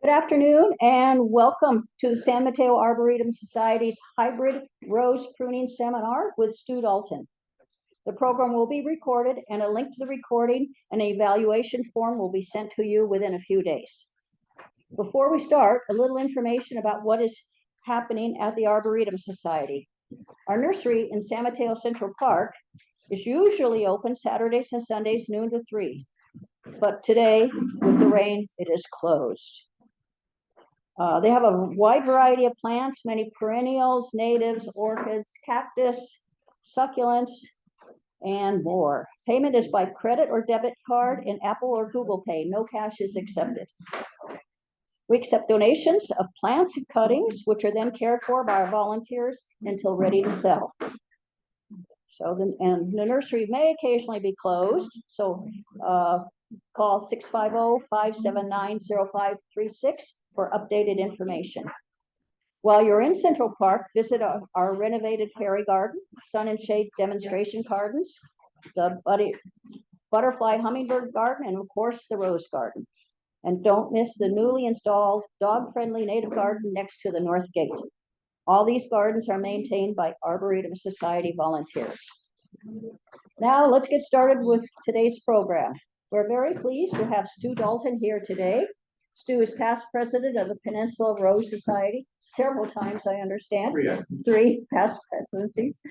Good afternoon and welcome to the San Mateo Arboretum Society's hybrid rose pruning seminar with Stu Dalton. The program will be recorded and a link to the recording and an evaluation form will be sent to you within a few days. Before we start, a little information about what is happening at the Arboretum Society. Our nursery in San Mateo Central Park is usually open Saturdays and Sundays noon to 3, but today with the rain, it is closed. They have a wide variety of plants, many perennials, natives, orchids, cactus, succulents, and more. Payment is by credit or debit card in Apple or Google Pay. No cash is accepted. We accept donations of plants and cuttings, which are then cared for by our volunteers until ready to sell. And the nursery may occasionally be closed, so call 650-579-0536 for updated information. While you're in Central Park, visit our renovated fairy garden, sun and shade demonstration gardens, the butterfly hummingbird garden, and of course the rose garden. And don't miss the newly installed dog-friendly native garden next to the north gate. All these gardens are maintained by Arboretum Society volunteers. Now let's get started with today's program. We're very pleased to have Stu Dalton here today. Stu is past president of the Peninsula Rose Society, several times, I understand. Three past presidencies.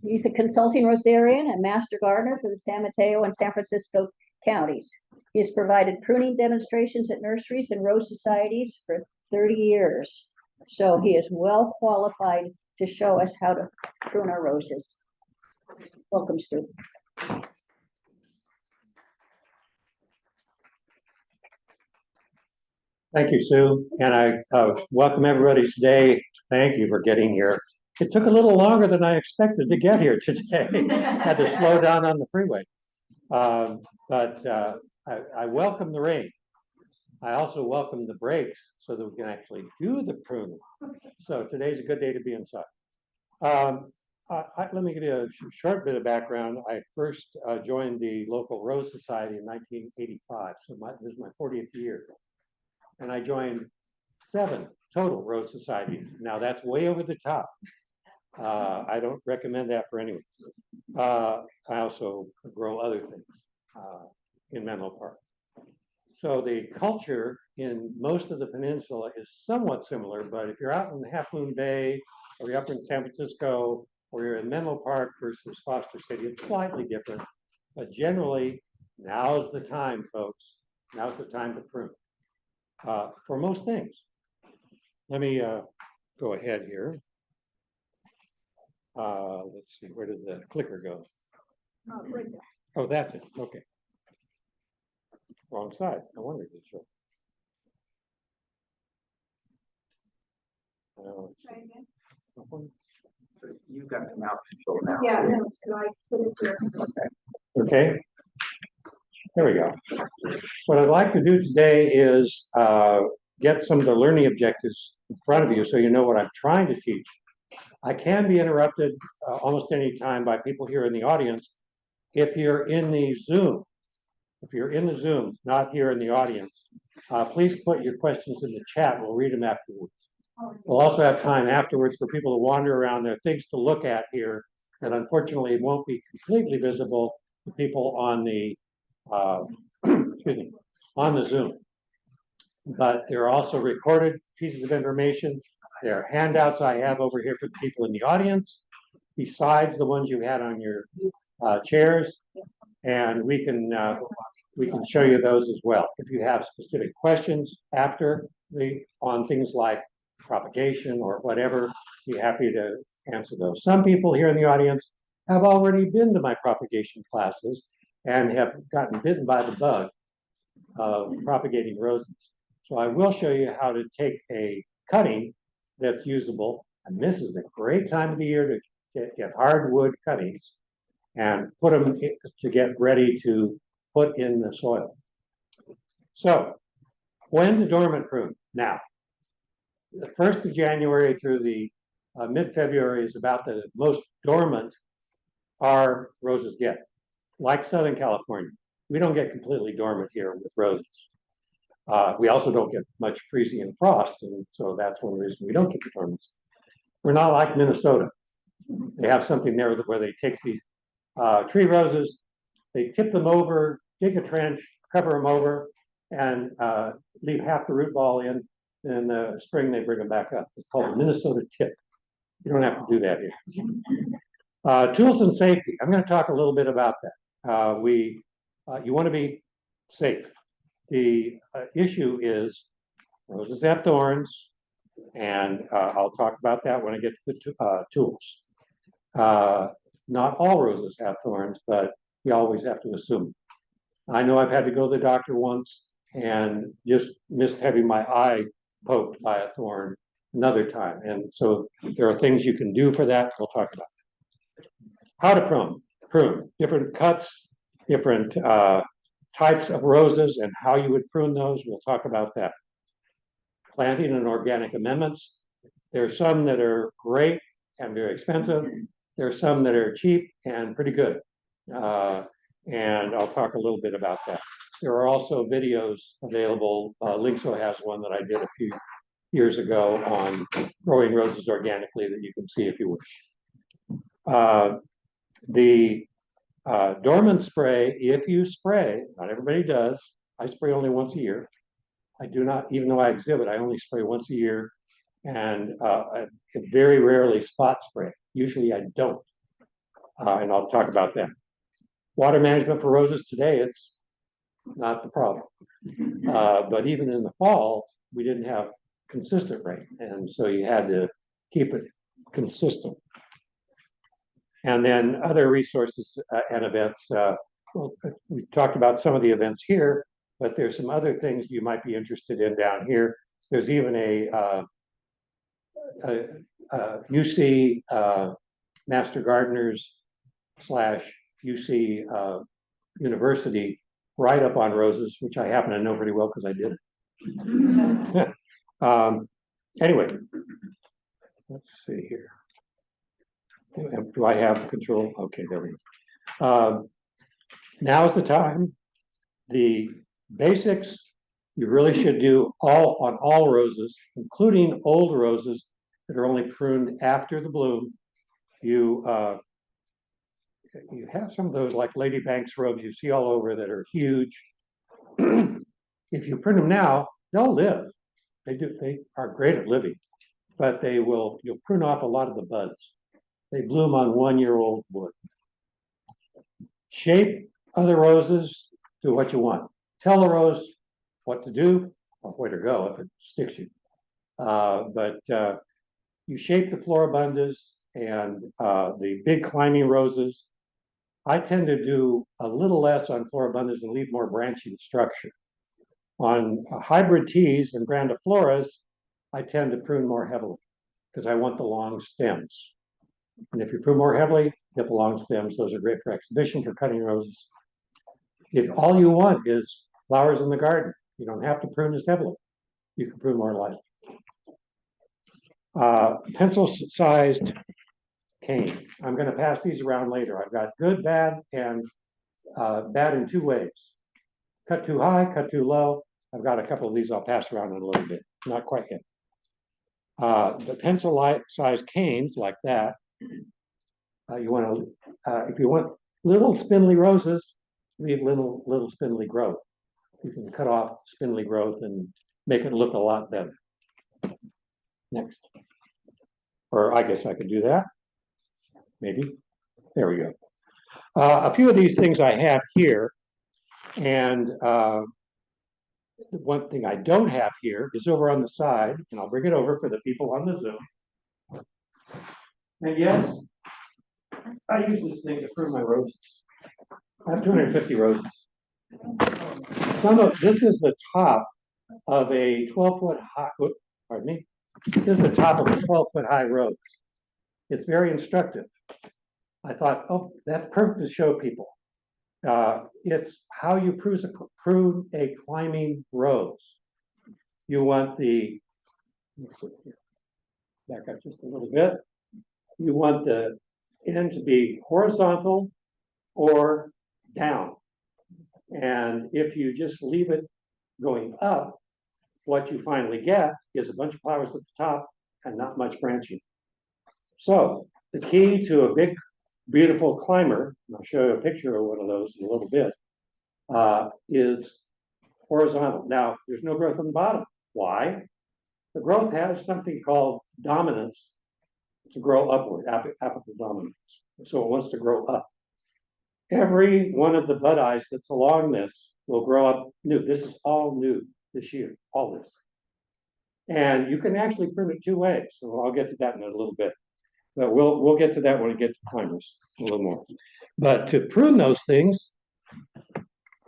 He's a consulting Rosarian and master gardener for the San Mateo and San Francisco counties. He has provided pruning demonstrations at nurseries and rose societies for 30 years. So he is well qualified to show us how to prune our roses. Welcome, Stu. Thank you, Sue, and I welcome everybody today. Thank you for getting here. It took a little longer than I expected to get here today. Had to slow down on the freeway. But I welcome the rain. I also welcome the breaks so that we can actually do the pruning. So today's a good day to be inside. Let me give you a short bit of background. I first joined the local Rose Society in 1985, so this is my 40th year. And I joined 7 total Rose Societies. Now that's way over the top. I don't recommend that for anyone. I also grow other things in Menlo Park. So the culture in most of the peninsula is somewhat similar, but if you're out in Half Moon Bay, or you're up in San Francisco, or you're in Menlo Park versus Foster City, it's slightly different. But generally, now's the time, folks. Now's the time to prune. For most things. Let me go ahead here. Let's see, where did the clicker go? Right there. Oh, that's it. Okay. Wrong side. I wondered if it's Try again. So you've got the mouse control now. Yeah, no, so I put it here. okay. There we go. What I'd like to do today is get some of the learning objectives in front of you so you know what I'm trying to teach. I can be interrupted almost any time by people here in the audience. If you're in the Zoom, not here in the audience, please put your questions in the chat. We'll read them afterwards. We'll also have time afterwards for people to wander around. There are things to look at here, and unfortunately, it won't be completely visible to people on the on the Zoom. But there are also recorded pieces of information. There are handouts I have over here for the people in the audience, besides the ones you had on your chairs, and we can show you those as well. If you have specific questions after on things like propagation or whatever, be happy to answer those. Some people here in the audience have already been to my propagation classes and have gotten bitten by the bug of propagating roses. So I will show you how to take a cutting that's usable, and this is a great time of the year to get hardwood cuttings and put them to get ready to put in the soil. So when to dormant prune? Now, the 1st of January through the mid-February is about the most dormant our roses get. Like Southern California, we don't get completely dormant here with roses. We also don't get much freezing and frost, and so that's one reason we don't get the tournaments. We're not like Minnesota. They have something there where they take these tree roses, they tip them over, dig a trench, cover them over, and leave half the root ball in. In the spring, they bring them back up. It's called the Minnesota tip. You don't have to do that here. Tools and safety. I'm going to talk a little bit about that. You want to be safe. The issue is roses have thorns, and I'll talk about that when I get to the tools. Not all roses have thorns, but you always have to assume. I know I've had to go to the doctor once and just missed having my eye poked by a thorn another time. And so there are things you can do for that. We'll talk about that. How to prune, different cuts, different types of roses and how you would prune those. We'll talk about that. Planting and organic amendments. There are some that are great and very expensive. There are some that are cheap and pretty good. And I'll talk a little bit about that. There are also videos available. Linkso has one that I did a few years ago on growing roses organically that you can see if you wish. The Dorman spray, if you spray, not everybody does. I spray only once a year. I do not, even though I exhibit, I only spray once a year, and I very rarely spot spray. Usually I don't, and I'll talk about that. Water management for roses today, it's not the problem. But even in the fall, we didn't have consistent rain, and so you had to keep it consistent. And then other resources and events. Well, we've talked about some of the events here, but there's some other things you might be interested in down here. There's even a UC Master Gardeners / UC University write-up on roses, which I happen to know pretty well because I did it. Anyway, let's see here. Do I have control? Okay, there we go. Now's the time. The basics you really should do on all roses, including old roses that are only pruned after the bloom. You have some of those like Lady Banks roses you see all over that are huge. If you prune them now, they'll live. They are great at living, but you'll prune off a lot of the buds. They bloom on 1-year-old wood. Shape other roses to what you want. Tell a rose what to do or where to go if it sticks you. But you shape the floribundas and the big climbing roses. I tend to do a little less on floribundas and leave more branching structure. On hybrid teas and grandifloras, I tend to prune more heavily because I want the long stems. And if you prune more heavily, get the long stems. Those are great for exhibition, for cutting roses. If all you want is flowers in the garden, you don't have to prune as heavily. You can prune more lightly. Pencil-sized canes. I'm going to pass these around later. I've got good, bad, and bad in 2 ways. Cut too high, cut too low. I've got a couple of these I'll pass around in a little bit. Not quite yet. The pencil-sized canes like that. If you want little spindly roses, leave little spindly growth. You can cut off spindly growth and make it look a lot better. Next. Or I guess I could do that. Maybe. There we go. A few of these things I have here. And one thing I don't have here is over on the side, and I'll bring it over for the people on the Zoom. And yes, I use this thing to prune my roses. I have 250 roses. This is the top of a 12-foot high, pardon me. This is the top of a 12-foot high rose. It's very instructive. I thought, oh, that's perfect to show people. It's how you prune a climbing rose. You want back up just a little bit. You want the end to be horizontal or down. And if you just leave it going up, what you finally get is a bunch of flowers at the top and not much branching. So the key to a big, beautiful climber, and I'll show you a picture of one of those in a little bit, is horizontal. Now, there's no growth on the bottom. Why? The growth has something called dominance to grow upward, apical dominance. So it wants to grow up. Every one of the bud eyes that's along this will grow up new. This is all new this year, all this. And you can actually prune it two ways. So I'll get to that in a little bit. But we'll get to that when we get to climbers a little more. But to prune those things,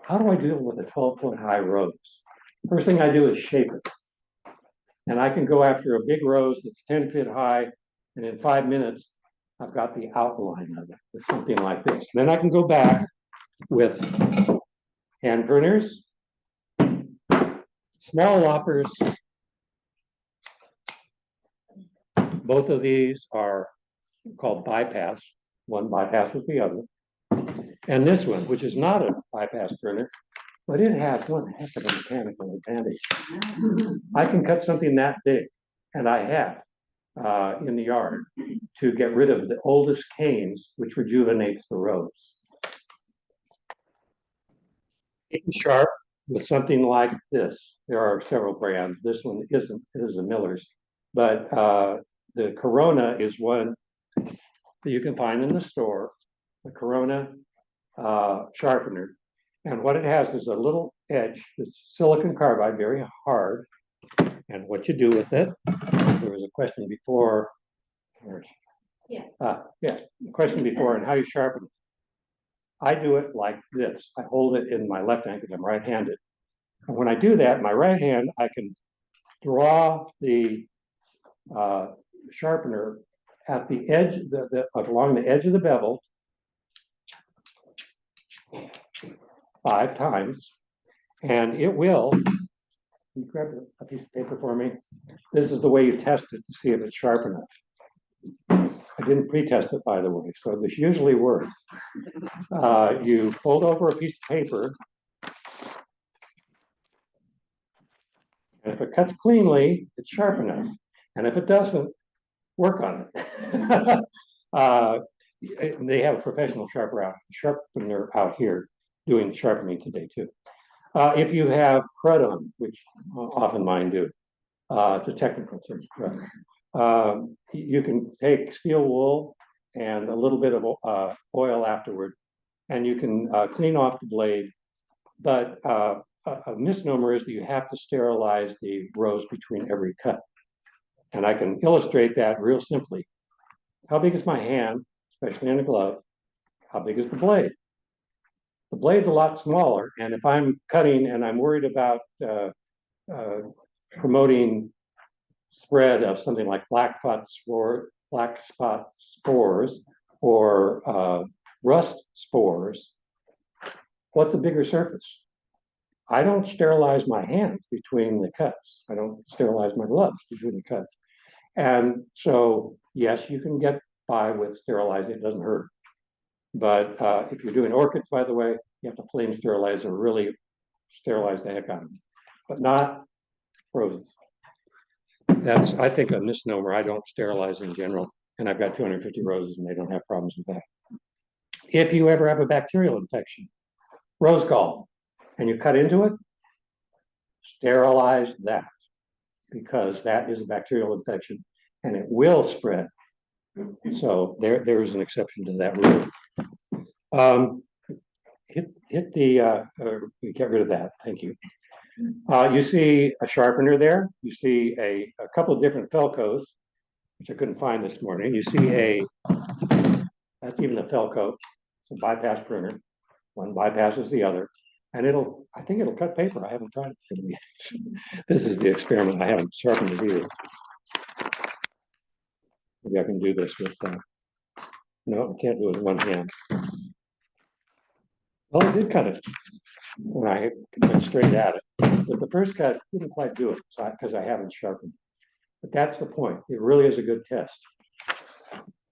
how do I deal with a 12-foot high rose? First thing I do is shape it. And I can go after a big rose that's 10 feet high, and in 5 minutes, I've got the outline of it with something like this. Then I can go back with hand pruners, small loppers. Both of these are called bypass. One bypasses the other. And this one, which is not a bypass pruner, but it has one heck of a mechanical advantage. I can cut something that big, and I have in the yard, to get rid of the oldest canes, which rejuvenates the rose. Getting sharp with something like this. There are several brands. This one isn't. It is a Miller's, but the Corona is one that you can find in the store. The Corona sharpener, and what it has is a little edge. It's silicon carbide, very hard. And what you do with it? There was a question before. Yeah, question before, and how you sharpen it. I do it like this. I hold it in my left hand because I'm right-handed. And when I do that, my right hand, I can draw the sharpener at the edge, along the edge of the bevel 5 times, and it will. Can you grab a piece of paper for me? This is the way you test it to see if it's sharp enough. I didn't pre-test it, by the way, so this usually works. You fold over a piece of paper, and if it cuts cleanly, it's sharp enough. And if it doesn't, work on it. They have a professional sharpener out here doing sharpening today too. If you have crud on, which often mine do, it's a technical term. You can take steel wool and a little bit of oil afterward, and you can clean off the blade. But a misnomer is that you have to sterilize the rows between every cut. And I can illustrate that real simply. How big is my hand, especially in a glove? How big is the blade? The blade's a lot smaller, and if I'm cutting and I'm worried about promoting spread of something like black spot spores or rust spores, what's a bigger surface? I don't sterilize my hands between the cuts. I don't sterilize my gloves between the cuts. And so, yes, you can get by with sterilizing. It doesn't hurt. But if you're doing orchids, by the way, you have to flame sterilize or really sterilize the heck out of them, but not roses. That's, I think, a misnomer. I don't sterilize in general, and I've got 250 roses, and they don't have problems with that. If you ever have a bacterial infection, rose gall, and you cut into it, sterilize that, because that is a bacterial infection, and it will spread. So there is an exception to that rule. Get rid of that. Thank you. You see a sharpener there. You see a couple of different Felcos, which I couldn't find this morning. You see that's even a Felco. It's a bypass pruner. One bypasses the other. And I think it'll cut paper. I haven't tried it yet. This is the experiment. I haven't sharpened it either. Maybe I can do this with no, I can't do it with one hand. Well, I did cut it when I went straight at it. But the first cut didn't quite do it because I haven't sharpened. But that's the point. It really is a good test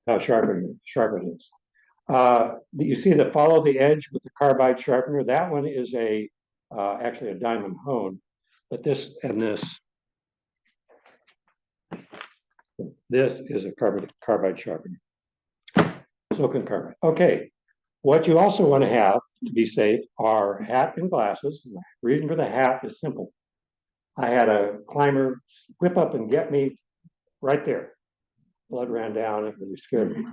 how sharp it is. You see the follow the edge with the carbide sharpener. That one is a actually a diamond hone, but this and this is a carbide sharpener. Silicon carbide. Okay, what you also want to have to be safe are hat and glasses. The reason for the hat is simple. I had a climber whip up and get me right there. Blood ran down, it really scared me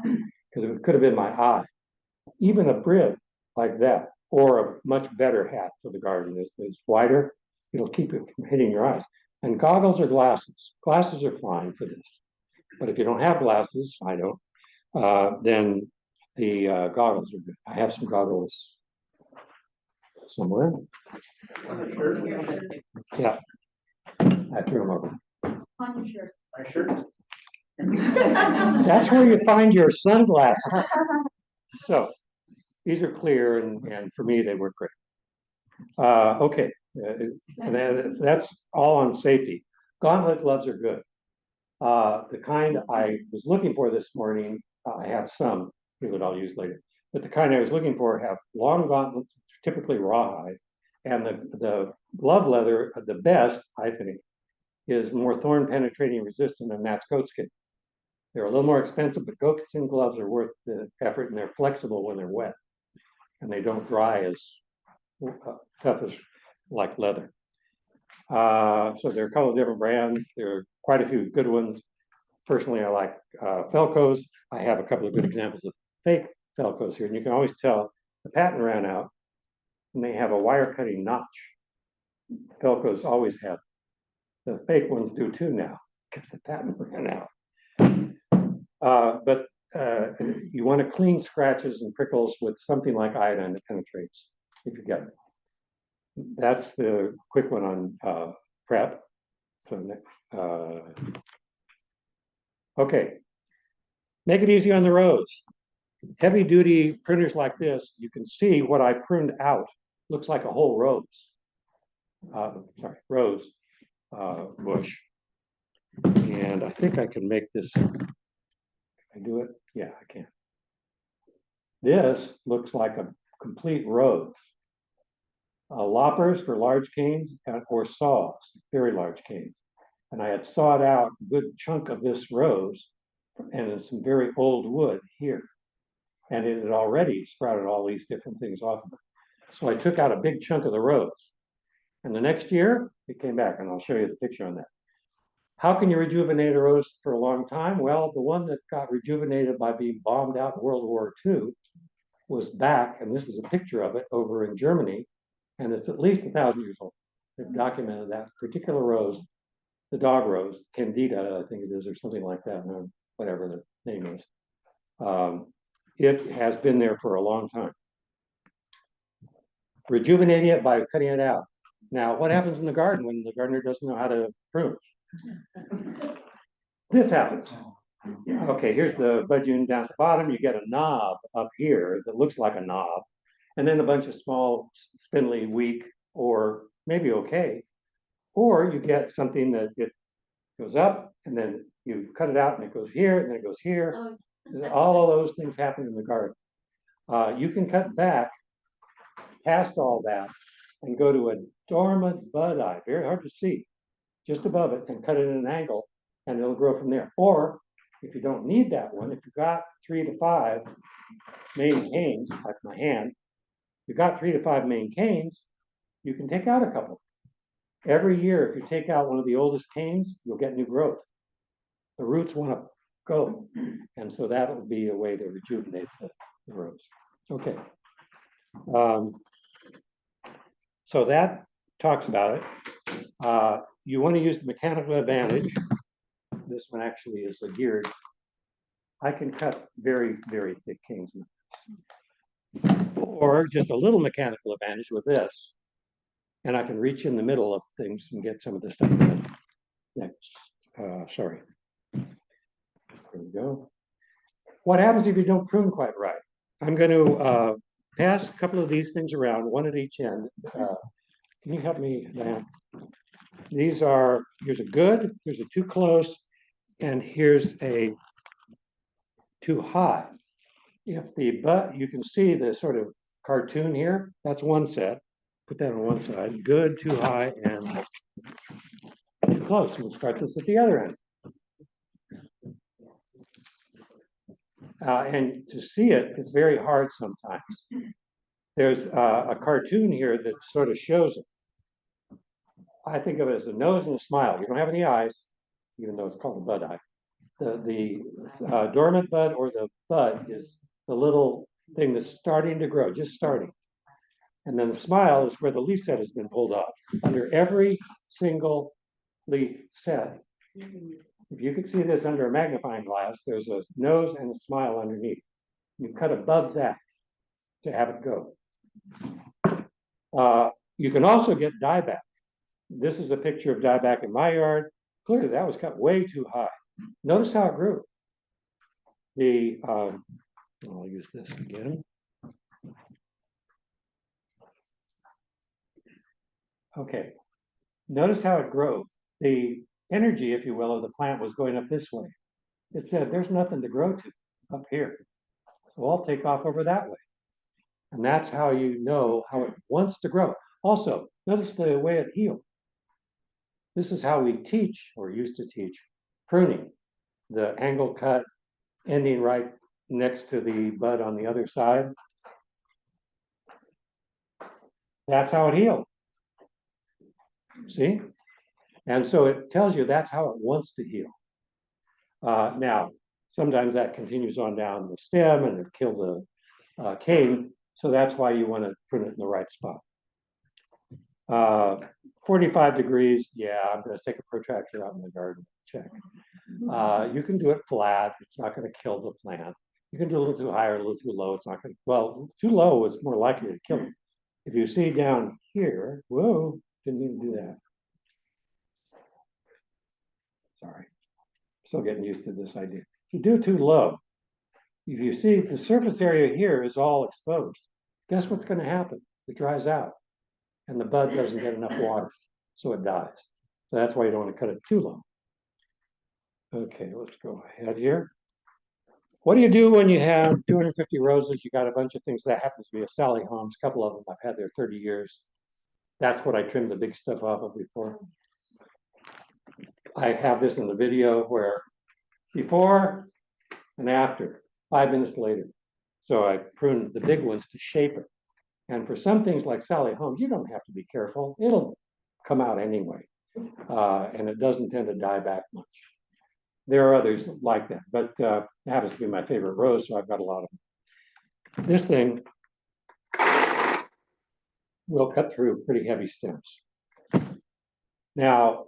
because it could have been my eye. Even a bib like that, or a much better hat for the garden is wider. It'll keep it from hitting your eyes. And goggles or glasses. Glasses are fine for this. But if you don't have glasses, I don't, then the goggles are good. I have some goggles somewhere. Yeah, I threw them over. On your shirt. My shirt. That's where you find your sunglasses. So these are clear, and for me, they work great. Okay, and that's all on safety. Gauntlet gloves are good. The kind I was looking for this morning, I have some here that I'll use later, but the kind I was looking for have long gauntlets, typically rawhide, and the glove leather, the best, I think, is more thorn penetrating resistant, and that's goatskin. They're a little more expensive, but goatskin gloves are worth the effort, and they're flexible when they're wet, and they don't dry as tough as like leather. So there are a couple of different brands. There are quite a few good ones. Personally, I like Felco's. I have a couple of good examples of fake Felco's here, and you can always tell the patent ran out, and they have a wire cutting notch. Felco's always have. The fake ones do too now, because the patent ran out. But you want to clean scratches and prickles with something like iodine that penetrates, if you get it. That's the quick one on prep. So okay, make it easy on the rows. Heavy duty pruners like this, you can see what I pruned out. Looks like a whole rose. Rose bush. And I think I can make this. Can I do it? Yeah, I can. This looks like a complete rose. Loppers for large canes or saws, very large canes. And I had sawed out a good chunk of this rose and in some very old wood here. And it had already sprouted all these different things off of it. So I took out a big chunk of the rose. And the next year, it came back, and I'll show you the picture on that. How can you rejuvenate a rose for a long time? Well, the one that got rejuvenated by being bombed out in World War II was back, and this is a picture of it over in Germany, and it's at least 1,000 years old. They've documented that particular rose, the dog rose, Candida, I think it is, or something like that, whatever the name is. It has been there for a long time. Rejuvenating it by cutting it out. Now, what happens in the garden when the gardener doesn't know how to prune? This happens. Okay, here's the budgeon down at the bottom. You get a knob up here that looks like a knob, and then a bunch of small, spindly, weak, or maybe okay. Or you get something that it goes up, and then you cut it out, and it goes here, and then it goes here. All of those things happen in the garden. You can cut back past all that and go to a dormant bud eye, very hard to see, just above it, and cut it at an angle, and it'll grow from there. Or if you don't need that one, if you've got 3 to 5 main canes, like my hand, you've got 3 to 5 main canes, you can take out a couple. Every year, if you take out one of the oldest canes, you'll get new growth. The roots want to go, and so that will be a way to rejuvenate the rose. Okay. So that talks about it. You want to use the mechanical advantage. This one actually is a geared. I can cut very, very thick canes with this. Or just a little mechanical advantage with this. And I can reach in the middle of things and get some of this stuff next. Sorry. There we go. What happens if you don't prune quite right? I'm going to pass a couple of these things around, one at each end. Can you help me, Dan? These are, here's a good, here's a too close, and here's a too high. If the you can see the sort of cartoon here, that's one set. put that on one side, good, too high, and too close. We'll start this at the other end. And to see it, it's very hard sometimes. There's a cartoon here that sort of shows it. I think of it as a nose and a smile. You don't have any eyes, even though it's called a bud eye. The dormant bud or the bud is the little thing that's starting to grow, just starting. And then the smile is where the leaf set has been pulled off. Under every single leaf set, if you could see this under a magnifying glass, there's a nose and a smile underneath. You cut above that to have it go. You can also get dieback. This is a picture of dieback in my yard. Clearly that was cut way too high. Notice how it grew. I'll use this again. Okay, notice how it grew. The energy, if you will, of the plant was going up this way. It said, there's nothing to grow to up here. So I'll take off over that way. And that's how you know how it wants to grow. Also, notice the way it healed. This is how we teach, or used to teach, pruning. The angle cut ending right next to the bud on the other side. That's how it healed. See? And so it tells you that's how it wants to heal. Now, sometimes that continues on down the stem and it killed the cane. So that's why you want to prune it in the right spot. 45 degrees, yeah, I'm going to take a protractor out in the garden, check. You can do it flat. It's not going to kill the plant. You can do a little too high or a little too low. It's not going to, well, too low is more likely to kill it. If you see down here, whoa, didn't mean to do that. Sorry, still getting used to this idea. If you do too low, if you see the surface area here is all exposed, guess what's going to happen? It dries out and the bud doesn't get enough water, so it dies. So that's why you don't want to cut it too low. Okay, let's go ahead here. What do you do when you have 250 roses? You got a bunch of things. That happens to be a Sally Holmes, a couple of them I've had there 30 years. That's what I trimmed the big stuff off of before. I have this in the video where before and after, 5 minutes later. So I pruned the big ones to shape it. And for some things like Sally Holmes, you don't have to be careful. It'll come out anyway. And it doesn't tend to die back much. There are others like that, but it happens to be my favorite rose, so I've got a lot of them. This thing will cut through pretty heavy stems. Now,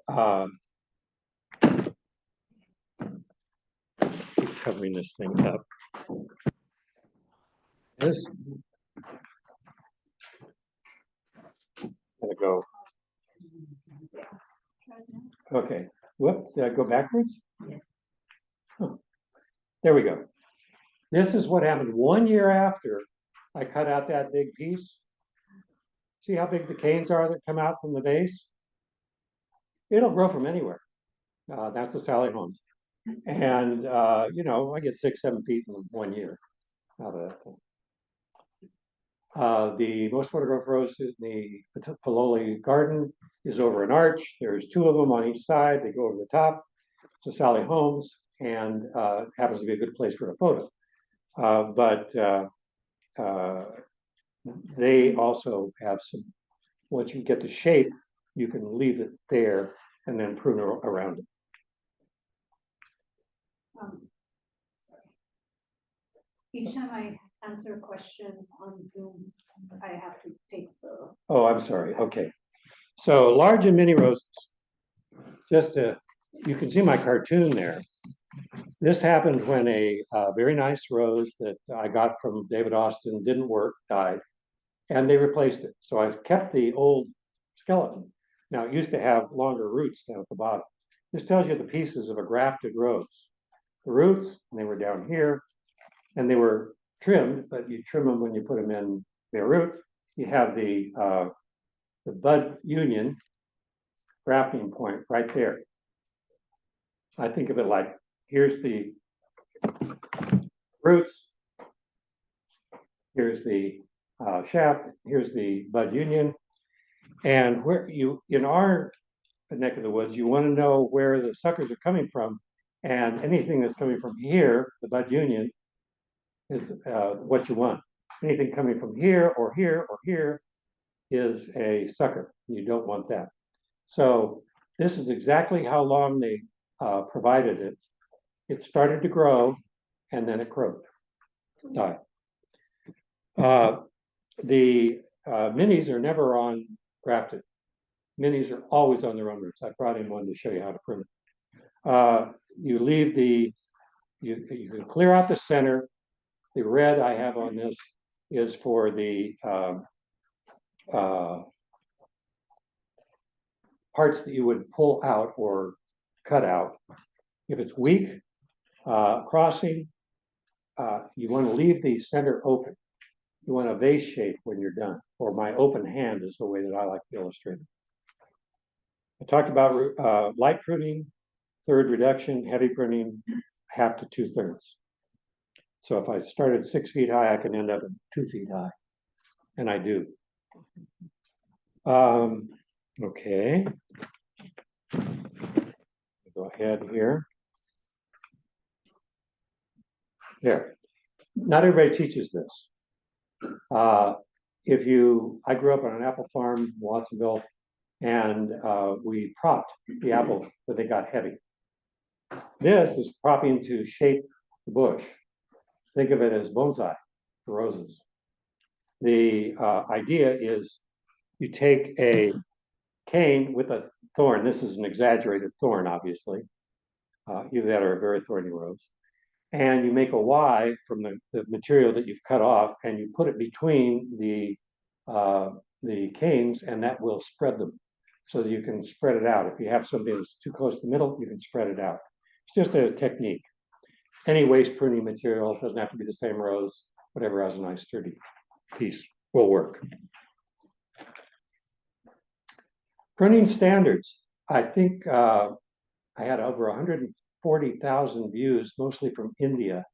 covering this thing up. This gonna go. Okay. Whoop, did I go backwards? Huh. There we go. This is what happened 1 year after I cut out that big piece. See how big the canes are that come out from the base? It'll grow from anywhere. That's a Sally Holmes. And, you know, I get 6, 7 feet in 1 year out of that thing. The most photographed rose in the Paloli garden is over an arch. There's 2 of them on each side. They go over the top. It's a Sally Holmes and happens to be a good place for a photo. But they also have some, once you get the shape, you can leave it there and then prune around it. Each time I answer a question on Zoom, I have to take the. Oh, I'm sorry. Okay. So large and mini roses. Just to, you can see my cartoon there. This happened when a very nice rose that I got from David Austin didn't work, died, and they replaced it. So I kept the old skeleton. Now it used to have longer roots down at the bottom. This tells you the pieces of a grafted rose. The roots, and they were down here, and they were trimmed, but you trim them when you put them in their root. You have the bud union grafting point right there. I think of it like, here's the roots, here's the shaft, here's the bud union, And where in our neck of the woods, you want to know where the suckers are coming from. And anything that's coming from here, the bud union, is what you want. Anything coming from here or here or here is a sucker. You don't want that. So this is exactly how long they provided it. It started to grow and then it croaked, died. The minis are never on grafted. Minis are always on their own roots. I brought in one to show you how to prune it. You leave you can clear out the center. The red I have on this is for the parts that you would pull out or cut out. If it's weak, crossing, you want to leave the center open. You want a vase shape when you're done, or my open hand is the way that I like to illustrate it. I talked about light pruning, third reduction, heavy pruning, 1/2 to 2/3. So if I started 6 feet high, I can end up at 2 feet high, and I do. Okay. Go ahead here. There. Not everybody teaches this. I grew up on an apple farm in Watsonville, and we propped the apples, but they got heavy. This is propping to shape the bush. Think of it as bonsai for roses. The idea is you take a cane with a thorn. This is an exaggerated thorn, obviously. Either that or a very thorny rose. And you make a Y from the material that you've cut off, and you put it between the canes, and that will spread them so that you can spread it out. If you have something that's too close to the middle, you can spread it out. It's just a technique. Any waste pruning material, doesn't have to be the same rose, whatever has a nice sturdy piece will work. Pruning standards. I think I had over 140,000 views, mostly from India,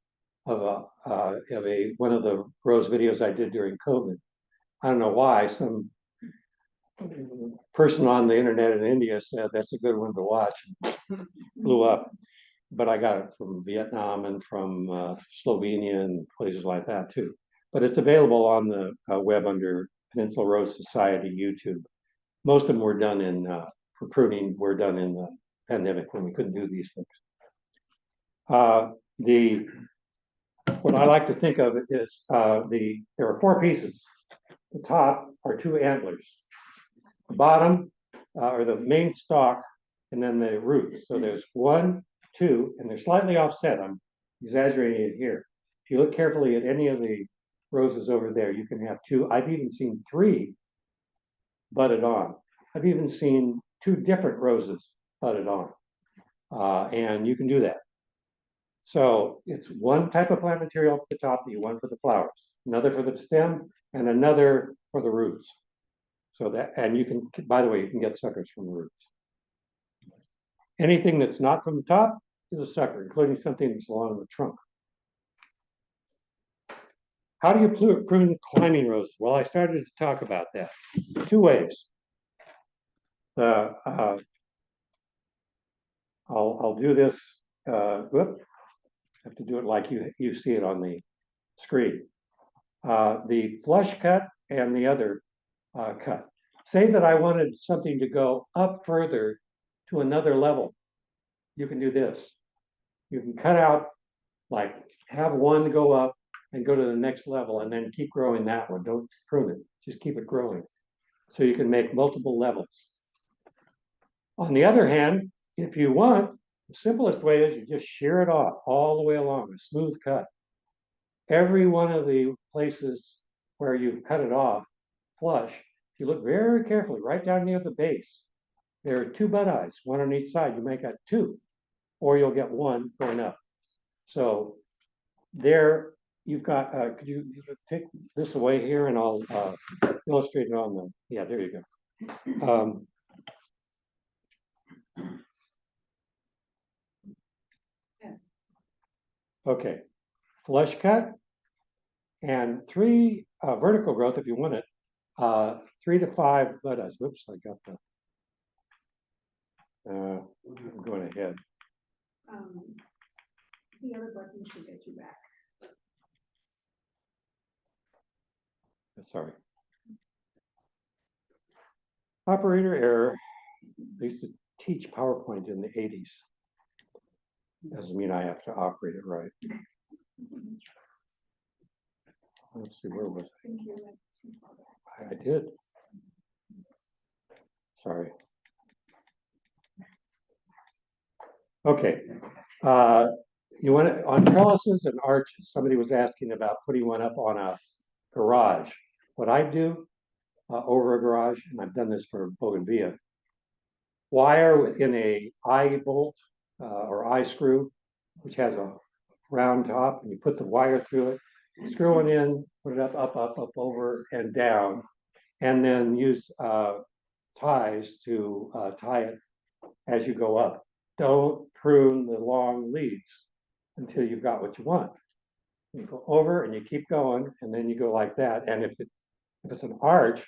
of one of the rose videos I did during COVID. I don't know why some person on the internet in India said that's a good one to watch. Blew up, but I got it from Vietnam and from Slovenia and places like that too. But it's available on the web under Peninsula Rose Society YouTube. Most of them were done for pruning, were done in the pandemic when we couldn't do these things. What I like to think of is there are 4 pieces. The top are 2 antlers. The bottom are the main stalk, and then the roots. So there's 1, 2, and they're slightly offset. I'm exaggerating it here. If you look carefully at any of the roses over there, you can have 2. I've even seen 3 budded on. I've even seen 2 different roses budded on. And you can do that. So it's one type of plant material at the top that you want for the flowers, another for the stem, and another for the roots. So that, and you can, by the way, you can get suckers from the roots. Anything that's not from the top is a sucker, including something that's along the trunk. How do you prune climbing roses? Well, I started to talk about that. 2 ways. I'll do this. Whoop. Have to do it like you see it on the screen. The flush cut and the other cut. Say that I wanted something to go up further to another level. You can do this. You can cut out, like have one go up and go to the next level and then keep growing that one. Don't prune it, just keep it growing. So you can make multiple levels. On the other hand, if you want, the simplest way is you just shear it off all the way along, a smooth cut. Every one of the places where you've cut it off flush, if you look very carefully, right down near the base, there are 2 bud eyes, 1 on each side. You may get 2, or you'll get 1 going up. So there you've got, could you take this away here and I'll illustrate it on the, yeah, there you go. Okay, flush cut and 3 vertical growth if you want it, 3 to 5 buttons. Whoops, I got the. I'm going ahead. The other button should get you back. Sorry. Operator error. I used to teach PowerPoint in the 80s. Doesn't mean I have to operate it right. Let's see, where was I think you're like too far back. I did. Sorry. Okay. You want it on trellises and arches. Somebody was asking about putting one up on a garage. What I do over a garage, and I've done this for Bougainvillea, wire in a eye bolt or eye screw, which has a round top, and you put the wire through it, screw it in, put it up, over, and down, and then use ties to tie it as you go up. Don't prune the long leaves until you've got what you want. You go over and you keep going, and then you go like that. And if it's an arch,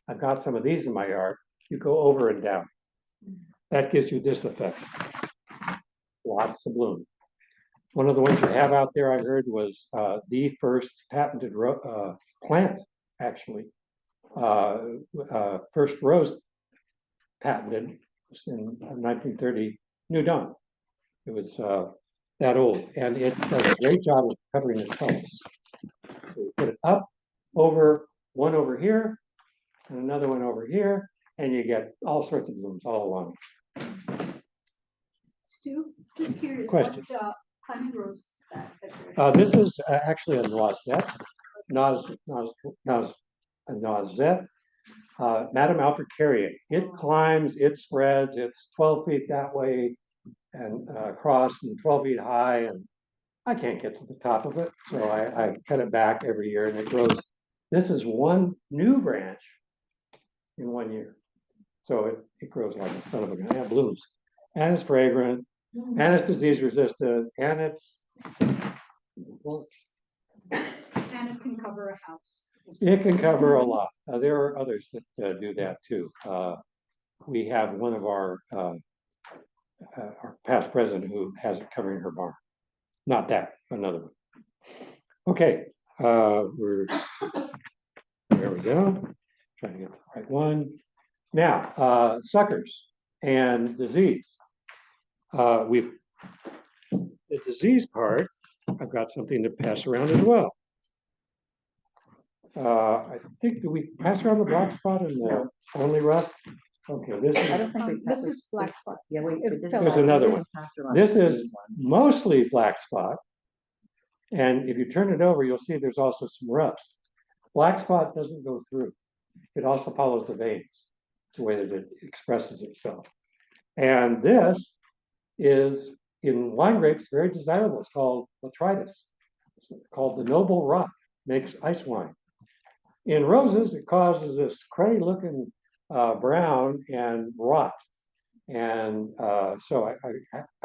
I've got some of these in my yard, you go over and down. That gives you this effect. Lots of bloom. One of the ones you have out there, I heard, was the first patented plant, actually. First rose patented was in 1930, New Dawn. It was that old, and it does a great job of covering its colors. So you put it up, over, one over here, and another one over here, and you get all sorts of blooms all along. Stu, just curious, Question. what climbing rose is that? This is actually a noisette, noisette, Madame Alfred Carrier. It climbs, it spreads, it's 12 feet that way and across and 12 feet high, and I can't get to the top of it, so I cut it back every year, and it grows. This is one new branch in 1 year, so it grows like a son of a gun. It blooms, and it's fragrant, and it's disease resistant, and it's And it can cover a house. it can cover a lot. There are others that do that too. We have one of our past president who has it covering her barn. Not that, another one. Okay, there we go. Trying to get the right one. Now, suckers and disease. The disease part, I've got something to pass around as well. I think, do we pass around the black spot and the only rust? Okay, this I is, don't think we. This is black spot. Yeah, we. It didn't fell There's pass- another we one. didn't pass around this the is green one. mostly black spot. And if you turn it over, you'll see there's also some rust. Black spot doesn't go through. It also follows the veins. It's the way that it expresses itself. And this is, in wine grapes, very desirable. It's called botrytis. It's called the noble rot, makes ice wine. In roses, it causes this cruddy looking brown and rot. And so I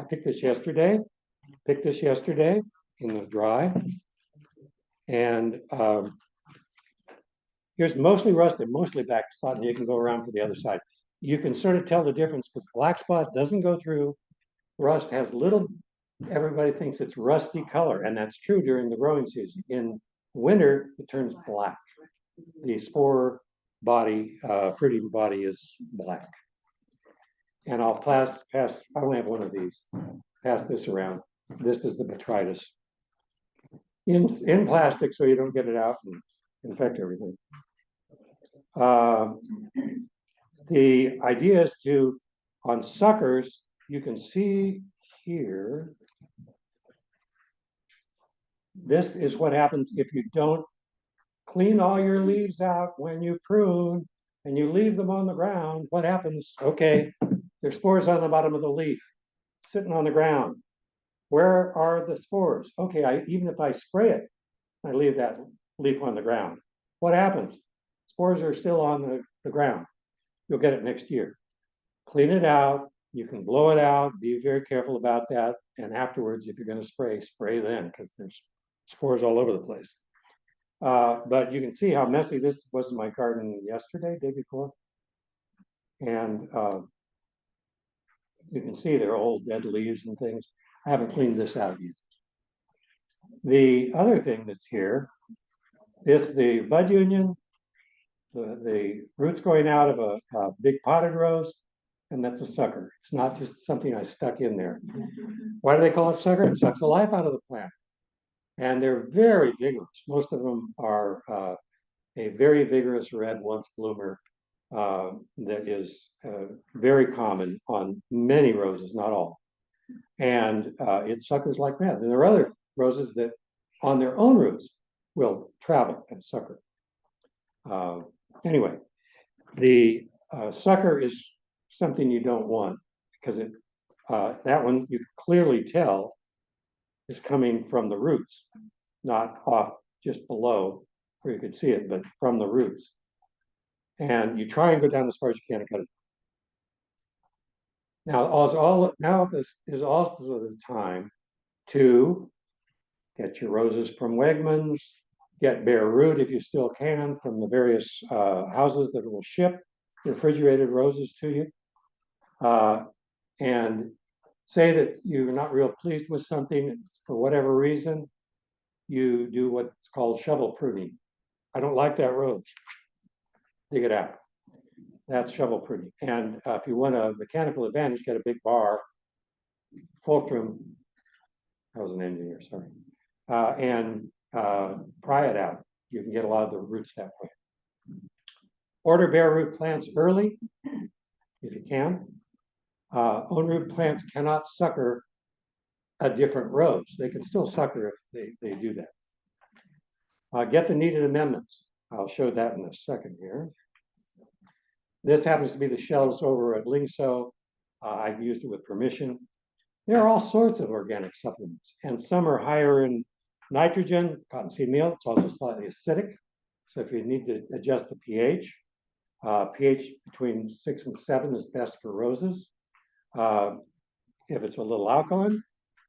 picked this yesterday in the dry. And here's mostly rust and mostly black spot, and you can go around to the other side. You can sort of tell the difference because black spot doesn't go through. Rust has little, everybody thinks it's rusty color, and that's true during the growing season. In winter, it turns black. The spore body, fruiting body is black. And I'll pass, I only have one of these, pass this around. This is the botrytis. In plastic so you don't get it out and infect everything. The idea is to, on suckers, you can see here, this is what happens if you don't clean all your leaves out when you prune and you leave them on the ground. What happens? Okay, there's spores on the bottom of the leaf, sitting on the ground. Where are the spores? Okay, even if I spray it, I leave that leaf on the ground. What happens? Spores are still on the ground. You'll get it next year. Clean it out. You can blow it out. Be very careful about that. And afterwards, if you're going to spray, spray then because there's spores all over the place. But you can see how messy this was in my garden yesterday, day before. And you can see there are old dead leaves and things. I haven't cleaned this out yet. The other thing that's here is the bud union, the roots going out of a big potted rose, and that's a sucker. It's not just something I stuck in there. Why do they call it sucker? It sucks the life out of the plant. And they're very vigorous. Most of them are a very vigorous red once bloomer that is very common on many roses, not all. And it suckers like mad. And there are other roses that on their own roots will travel and sucker. Anyway, the sucker is something you don't want because it that one you clearly tell is coming from the roots, not off just below where you could see it, but from the roots. And you try and go down as far as you can and cut it. Now this is also the time to get your roses from Wegmans, get bare root if you still can from the various houses that will ship refrigerated roses to you. And say that you're not real pleased with something for whatever reason, you do what's called shovel pruning. I don't like that rose. Dig it out. That's shovel pruning. And if you want a mechanical advantage, get a big bar, fulcrum. I was an engineer, sorry. And pry it out. You can get a lot of the roots that way. Order bare root plants early, if you can. Own root plants cannot sucker a different rose. They can still sucker if they do that. Get the needed amendments. I'll show that in a second here. This happens to be the shelves over at Lingso. I've used it with permission. There are all sorts of organic supplements, and some are higher in nitrogen, cottonseed meal. It's also slightly acidic. So if you need to adjust the pH, pH between 6 and 7 is best for roses. If it's a little alkaline,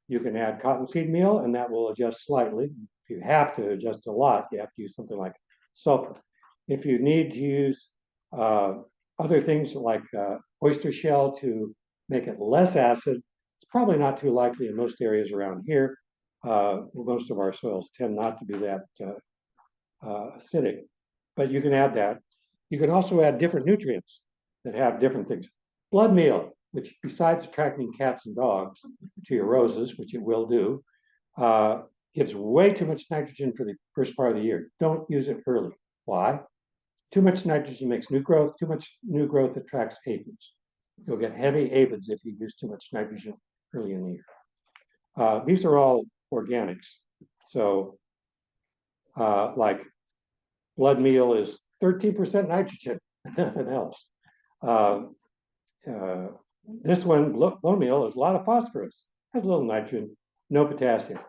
you can add cottonseed meal, and that will adjust slightly. If you have to adjust a lot, you have to use something like sulfur. If you need to use other things like oyster shell to make it less acid, it's probably not too likely in most areas around here. Most of our soils tend not to be that acidic, but you can add that. You can also add different nutrients that have different things. Blood meal, which besides attracting cats and dogs to your roses, which it will do, gives way too much nitrogen for the first part of the year. Don't use it early. Why? Too much nitrogen makes new growth. Too much new growth attracts aphids. You'll get heavy aphids if you use too much nitrogen early in the year. These are all organics. So like blood meal is 13% nitrogen, nothing else. This one, bone meal, is a lot of phosphorus, has a little nitrogen, no potassium.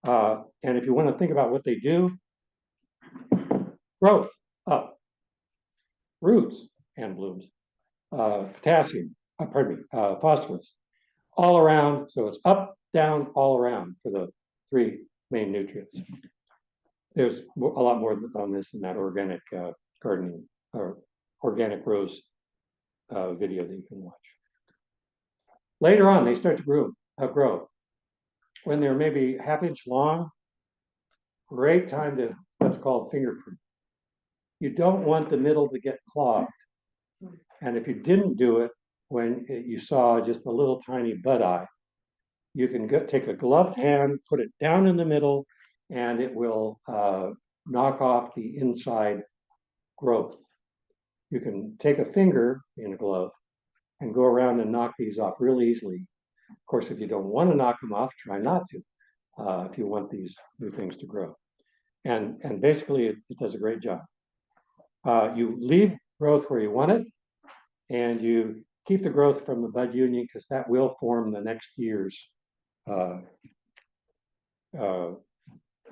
And if you want to think about what they do, growth up, roots and blooms, potassium, phosphorus, all around. So it's up, down, all around for the three main nutrients. There's a lot more on this in that organic gardening or organic rose video that you can watch. Later on, they start to grow. When they're maybe ½ inch long, great time to what's called finger prune. You don't want the middle to get clogged. And if you didn't do it when you saw just a little tiny bud eye, you can take a gloved hand, put it down in the middle, and it will knock off the inside growth. You can take a finger in a glove and go around and knock these off real easily. Of course, if you don't want to knock them off, try not to, if you want these new things to grow. And basically, it does a great job. You leave growth where you want it, and you keep the growth from the bud union because that will form the next year's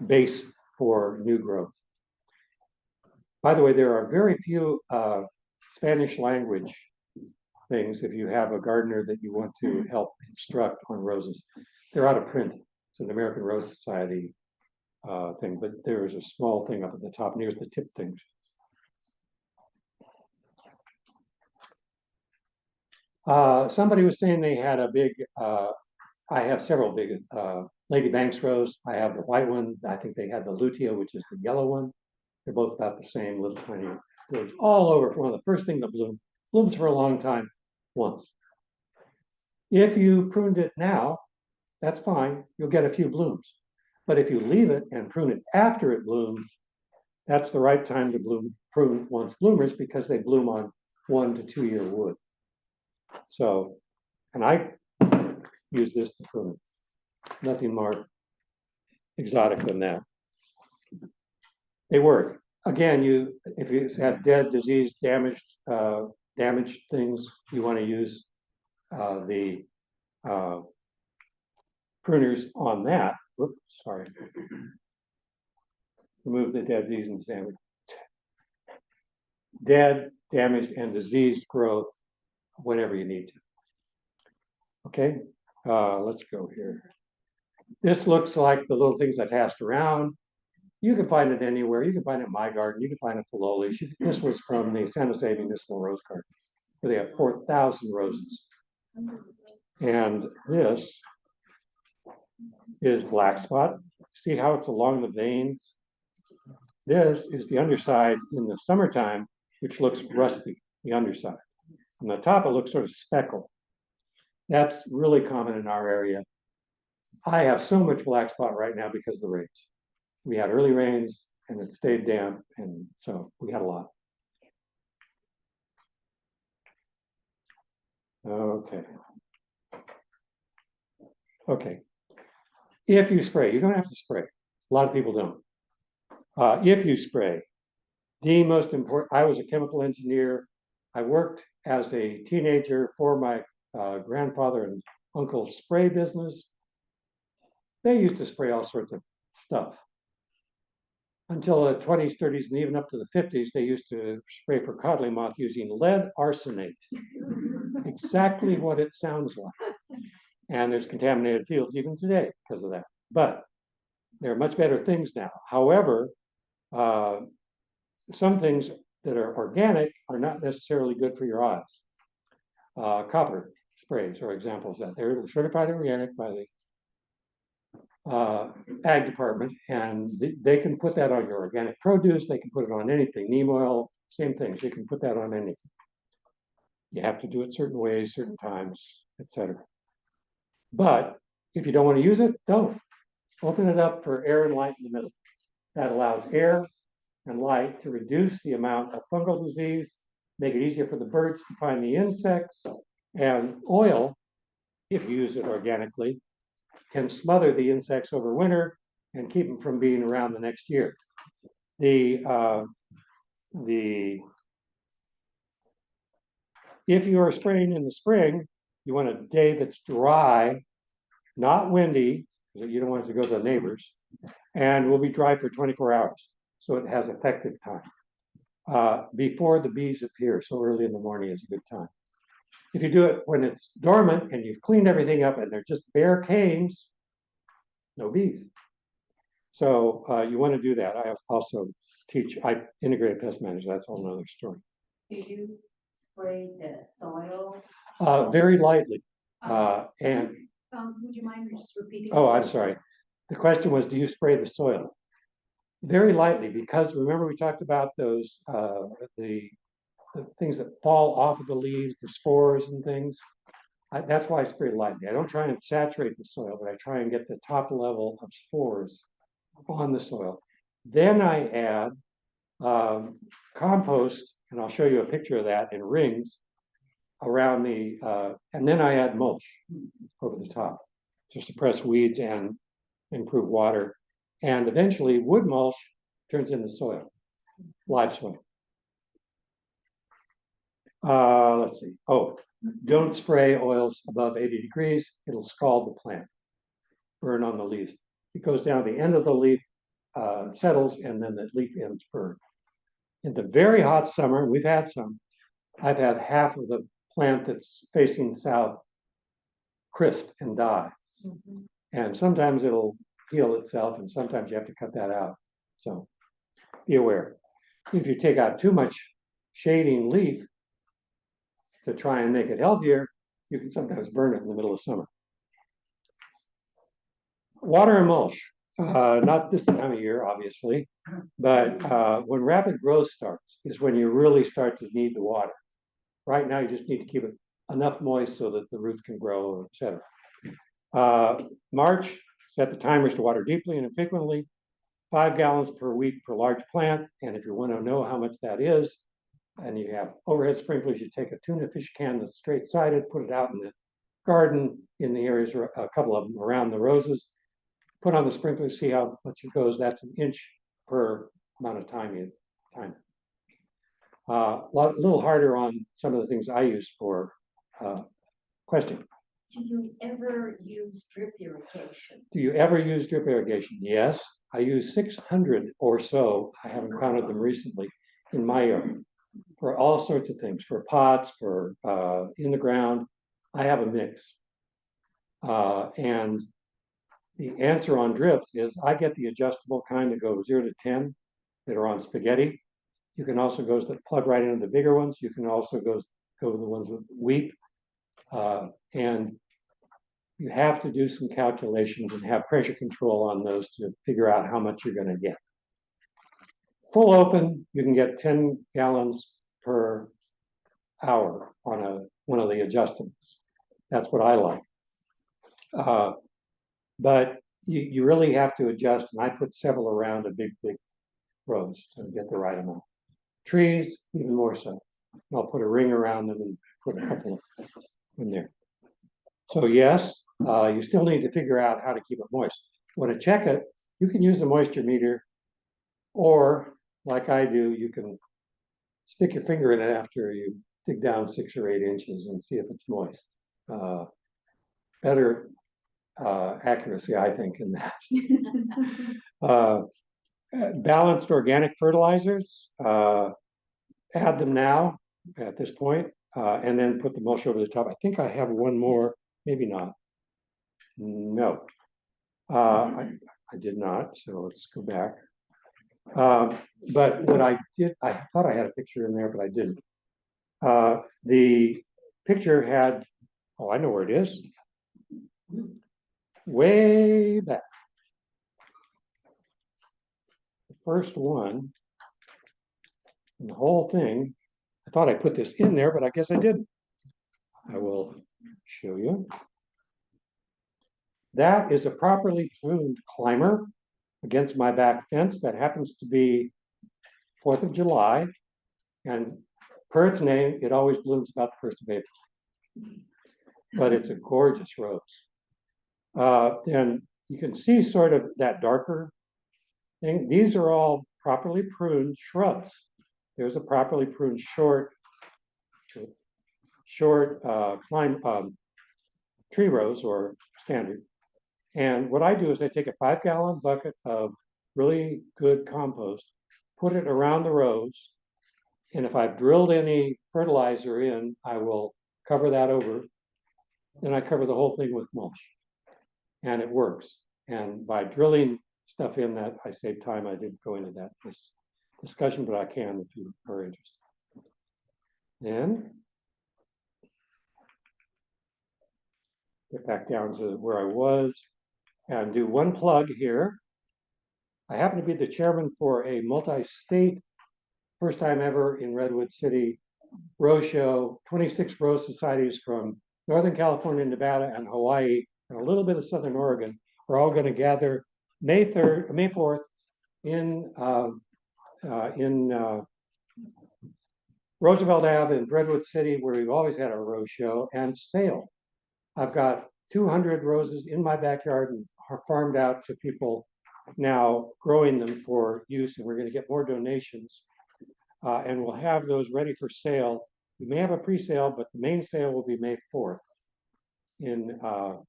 base for new growth. By the way, there are very few Spanish language things if you have a gardener that you want to help instruct on roses. They're out of print. It's an American Rose Society thing, but there is a small thing up at the top near the tip things. Somebody was saying they had a big, I have several big Lady Banks rose. I have the white one. I think they had the lutea, which is the yellow one. They're both about the same, little tiny blooms all over. One of the first things that blooms for a long time once. If you pruned it now, that's fine. You'll get a few blooms. But if you leave it and prune it after it blooms, that's the right time to prune once bloomers because they bloom on 1 to 2 year wood. So, and I use this to prune it. Nothing more exotic than that. They work. Again, if you have dead, diseased, damaged things, you want to use the pruners on that. Whoops, sorry. Remove the dead, diseased, and damaged. Dead, damaged, and diseased growth, whatever you need to. Okay, let's go here. This looks like the little things I passed around. You can find it anywhere. You can find it in my garden. You can find it at Loli's. This was from the San Jose Municipal Rose Garden, where they have 4,000 roses. And this is black spot. See how it's along the veins? This is the underside in the summertime, which looks rusty, the underside. On the top, it looks sort of speckled. That's really common in our area. I have so much black spot right now because of the rains. We had early rains and it stayed damp, and so we had a lot. Okay. Okay. If you spray, you don't have to spray. A lot of people don't. If you spray, the most important, I was a chemical engineer. I worked as a teenager for my grandfather and uncle's spray business. They used to spray all sorts of stuff. Until the 20s, 30s, and even up to the 50s, they used to spray for codling moth using lead arsenate. Exactly what it sounds like. And there's contaminated fields even today because of that. But there are much better things now. However, some things that are organic are not necessarily good for your eyes. Copper sprays are examples of that. They're certified organic by the ag department, and they can put that on your organic produce. They can put it on anything. Neem oil, same things. They can put that on anything. You have to do it certain ways, certain times, etc. But if you don't want to use it, don't. Open it up for air and light in the middle. That allows air and light to reduce the amount of fungal disease, make it easier for the birds to find the insects, and oil, if you use it organically, can smother the insects over winter and keep them from being around the next year. If you are spraying in the spring, you want a day that's dry, not windy, because you don't want it to go to the neighbors, and will be dry for 24 hours. So it has effective time. Before the bees appear, so early in the morning is a good time. If you do it when it's dormant and you've cleaned everything up and they're just bare canes, no bees. So you want to do that. I also teach, I integrate pest management. That's a whole nother story. Do you spray the soil? Very lightly. And Would you mind just repeating? oh, I'm sorry. The question was, do you spray the soil? Very lightly, because remember we talked about those the things that fall off of the leaves, the spores and things. That's why I spray lightly. I don't try and saturate the soil, but I try and get the top level of spores on the soil. Then I add compost, and I'll show you a picture of that in rings around the, and then I add mulch over the top to suppress weeds and improve water. And eventually wood mulch turns into soil, live soil. Let's see. Oh, don't spray oils above 80 degrees. It'll scald the plant, burn on the leaves. It goes down the end of the leaf, settles, and then the leaf ends burn. In the very hot summer, we've had some, I've had half of the plant that's facing south crisp and die. And sometimes it'll heal itself, and sometimes you have to cut that out. So be aware. If you take out too much shading leaf to try and make it healthier, you can sometimes burn it in the middle of summer. Water and mulch, not this time of year, obviously, but when rapid growth starts is when you really start to need the water. Right now, you just need to keep it enough moist so that the roots can grow, etc. March, set the timers to water deeply and infrequently, 5 gallons per week per large plant. And if you want to know how much that is, and you have overhead sprinklers, you take a tuna fish can that's straight-sided, put it out in the garden in the areas, a couple of them around the roses, put on the sprinkler, see how much it goes. That's an inch per amount of time. A little harder on some of the things I use for question. Do you ever use drip irrigation? Do you ever use drip irrigation? Yes, I use 600 or so. I haven't counted them recently in my yard for all sorts of things, for pots, for in the ground. I have a mix. And the answer on drips is I get the adjustable kind that go 0 to 10 that are on spaghetti. You can also go that plug right into the bigger ones. You can also go to the ones with weep. And you have to do some calculations and have pressure control on those to figure out how much you're going to get. Full open, you can get 10 gallons per hour on one of the adjustments. That's what I like. But you really have to adjust, and I put several around a big rows to get the right amount. Trees, even more so. I'll put a ring around them and put a couple in there. So yes, you still need to figure out how to keep it moist. Want to check it, you can use a moisture meter, or like I do, you can stick your finger in it after you dig down 6 or 8 inches and see if it's moist. Better accuracy, I think, in that. Balanced organic fertilizers, add them now at this point, and then put the mulch over the top. I think I have one more, maybe not. No, I did not, so let's go back. But what I did, I thought I had a picture in there, but I didn't. The picture had, oh, I know where it is. Way back. The first one, and the whole thing, I thought I put this in there, but I guess I didn't. I will show you. That is a properly pruned climber against my back fence. That happens to be 4th of July. And per its name, it always blooms about the 1st of April. But it's a gorgeous rose. And you can see sort of that darker thing. These are all properly pruned shrubs. There's a properly pruned short tree rose or standard. And what I do is I take a 5-gallon bucket of really good compost, put it around the rose, and if I've drilled any fertilizer in, I will cover that over. Then I cover the whole thing with mulch, and it works. And by drilling stuff in that, I save time. I didn't go into that this discussion, but I can if you are interested. Then get back down to where I was and do one plug here. I happen to be the chairman for a multi-state, first time ever in Redwood City, rose show. 26 rose societies from Northern California, Nevada, and Hawaii, and a little bit of Southern Oregon are all going to gather May 4th in Roosevelt Ave in Redwood City, where we've always had our rose show, and sale. I've got 200 roses in my backyard and are farmed out to people now growing them for use, and we're going to get more donations. And we'll have those ready for sale. We may have a pre-sale, but the main sale will be May 4th. The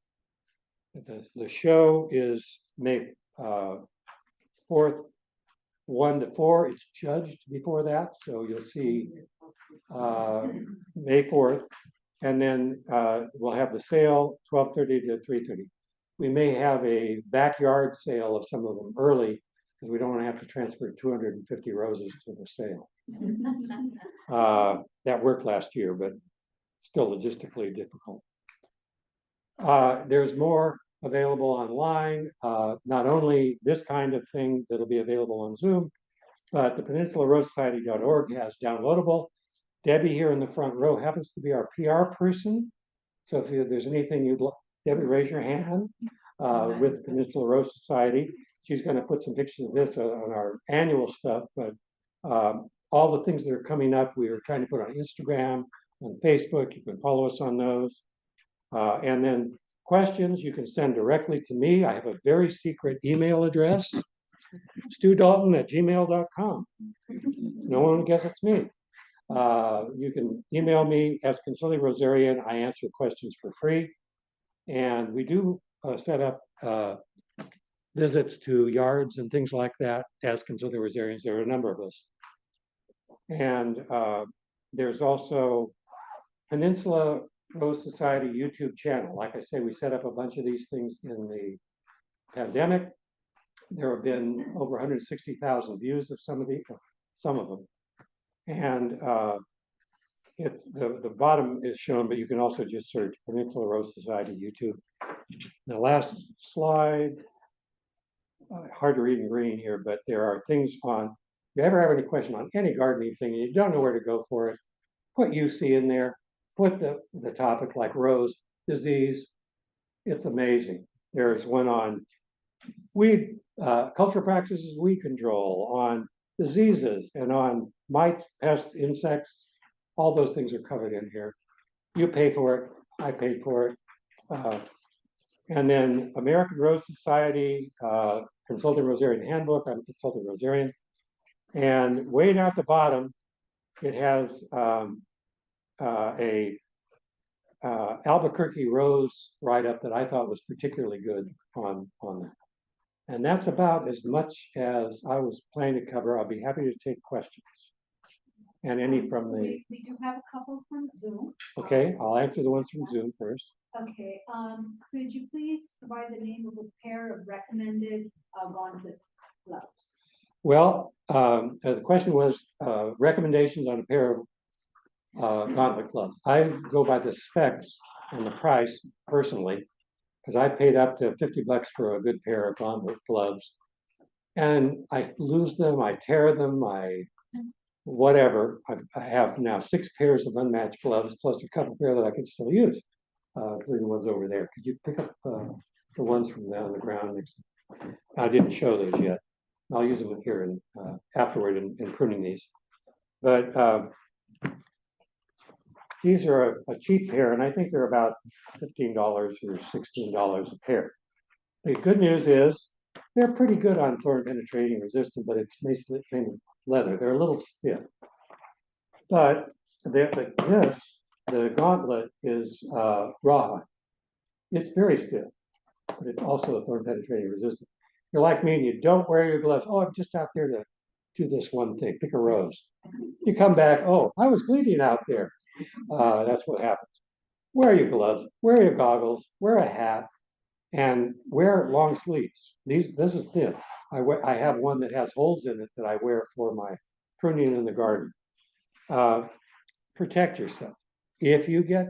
show is May 4th, 1 to 4. It's judged before that, so you'll see May 4th. And then we'll have the sale 12:30 to 3:30. We may have a backyard sale of some of them early, because we don't want to have to transfer 250 roses to the sale. That worked last year, but still logistically difficult. There's more available online, not only this kind of thing that'll be available on Zoom, but the PeninsulaRoseSociety.org has downloadable. Debbie here in the front row happens to be our PR person. So if there's anything you'd like, Debbie, raise your hand with Peninsula Rose Society. She's going to put some pictures of this on our annual stuff, but all the things that are coming up, we are trying to put on Instagram, on Facebook. You can follow us on those. And then questions you can send directly to me. I have a very secret email address, studalton@gmail.com. No one guess it's me. You can email me as Consulting Rosarian. I answer questions for free. And we do set up visits to yards and things like that as Consulting Rosarians. There are a number of us. And there's also Peninsula Rose Society YouTube channel. Like I say, we set up a bunch of these things in the pandemic. There have been over 160,000 views of some of them. And it's the bottom is shown, but you can also just search Peninsula Rose Society YouTube. The last slide, hard to read in green here, but there are things on, if you ever have any question on any gardening thing and you don't know where to go for it, put UC in there, put the topic like rose disease. It's amazing. There's one on weed, cultural practices, weed control, on diseases, and on mites, pests, insects. All those things are covered in here. You pay for it, I paid for it. And then American Rose Society, Consulting Rosarian Handbook, I'm Consulting Rosarian. And way down at the bottom, it has a Albuquerque rose write-up that I thought was particularly good on that. And that's about as much as I was planning to cover. I'll be happy to take questions. And any from the, We do have a couple from Zoom. okay, I'll answer the ones from Zoom first. Okay, could you please provide the name of a pair of recommended gauntlet gloves? Well, the question was recommendations on a pair of gauntlet gloves. I go by the specs and the price personally, because I paid up to $50 for a good pair of gauntlet gloves. And I lose them, I tear them, whatever. I have now 6 pairs of unmatched gloves, plus a couple pair that I can still use. Including the ones over there. Could you pick up the ones from down on the ground next? I didn't show those yet. I'll use them here and afterward in pruning these. But these are a cheap pair, and I think they're about $15 or $16 a pair. The good news is they're pretty good on thorn penetrating resistant, but it's basically leather. They're a little stiff. But the gauntlet is rawhide. It's very stiff, but it's also thorn penetrating resistant. You're like me and you don't wear your gloves. Oh, I'm just out there to do this one thing, pick a rose. You come back, oh, I was bleeding out there. That's what happens. Wear your gloves, wear your goggles, wear a hat, and wear long sleeves. This is thin. I have one that has holes in it that I wear for my pruning in the garden. Protect yourself. If you get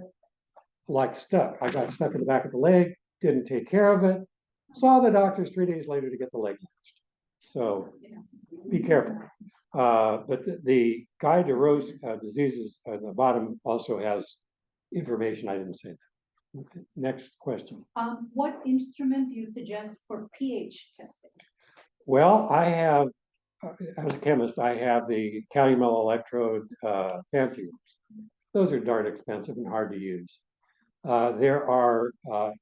like stuck, I got stuck in the back of the leg, didn't take care of it, saw the doctors 3 days later to get the leg fixed. So be careful. But the guide to rose diseases at the bottom also has information. I didn't say that. Okay. Next question. What instrument do you suggest for pH testing? Well, I have, as a chemist, I have the Calumet electrode fancy ones. Those are darn expensive and hard to use. There are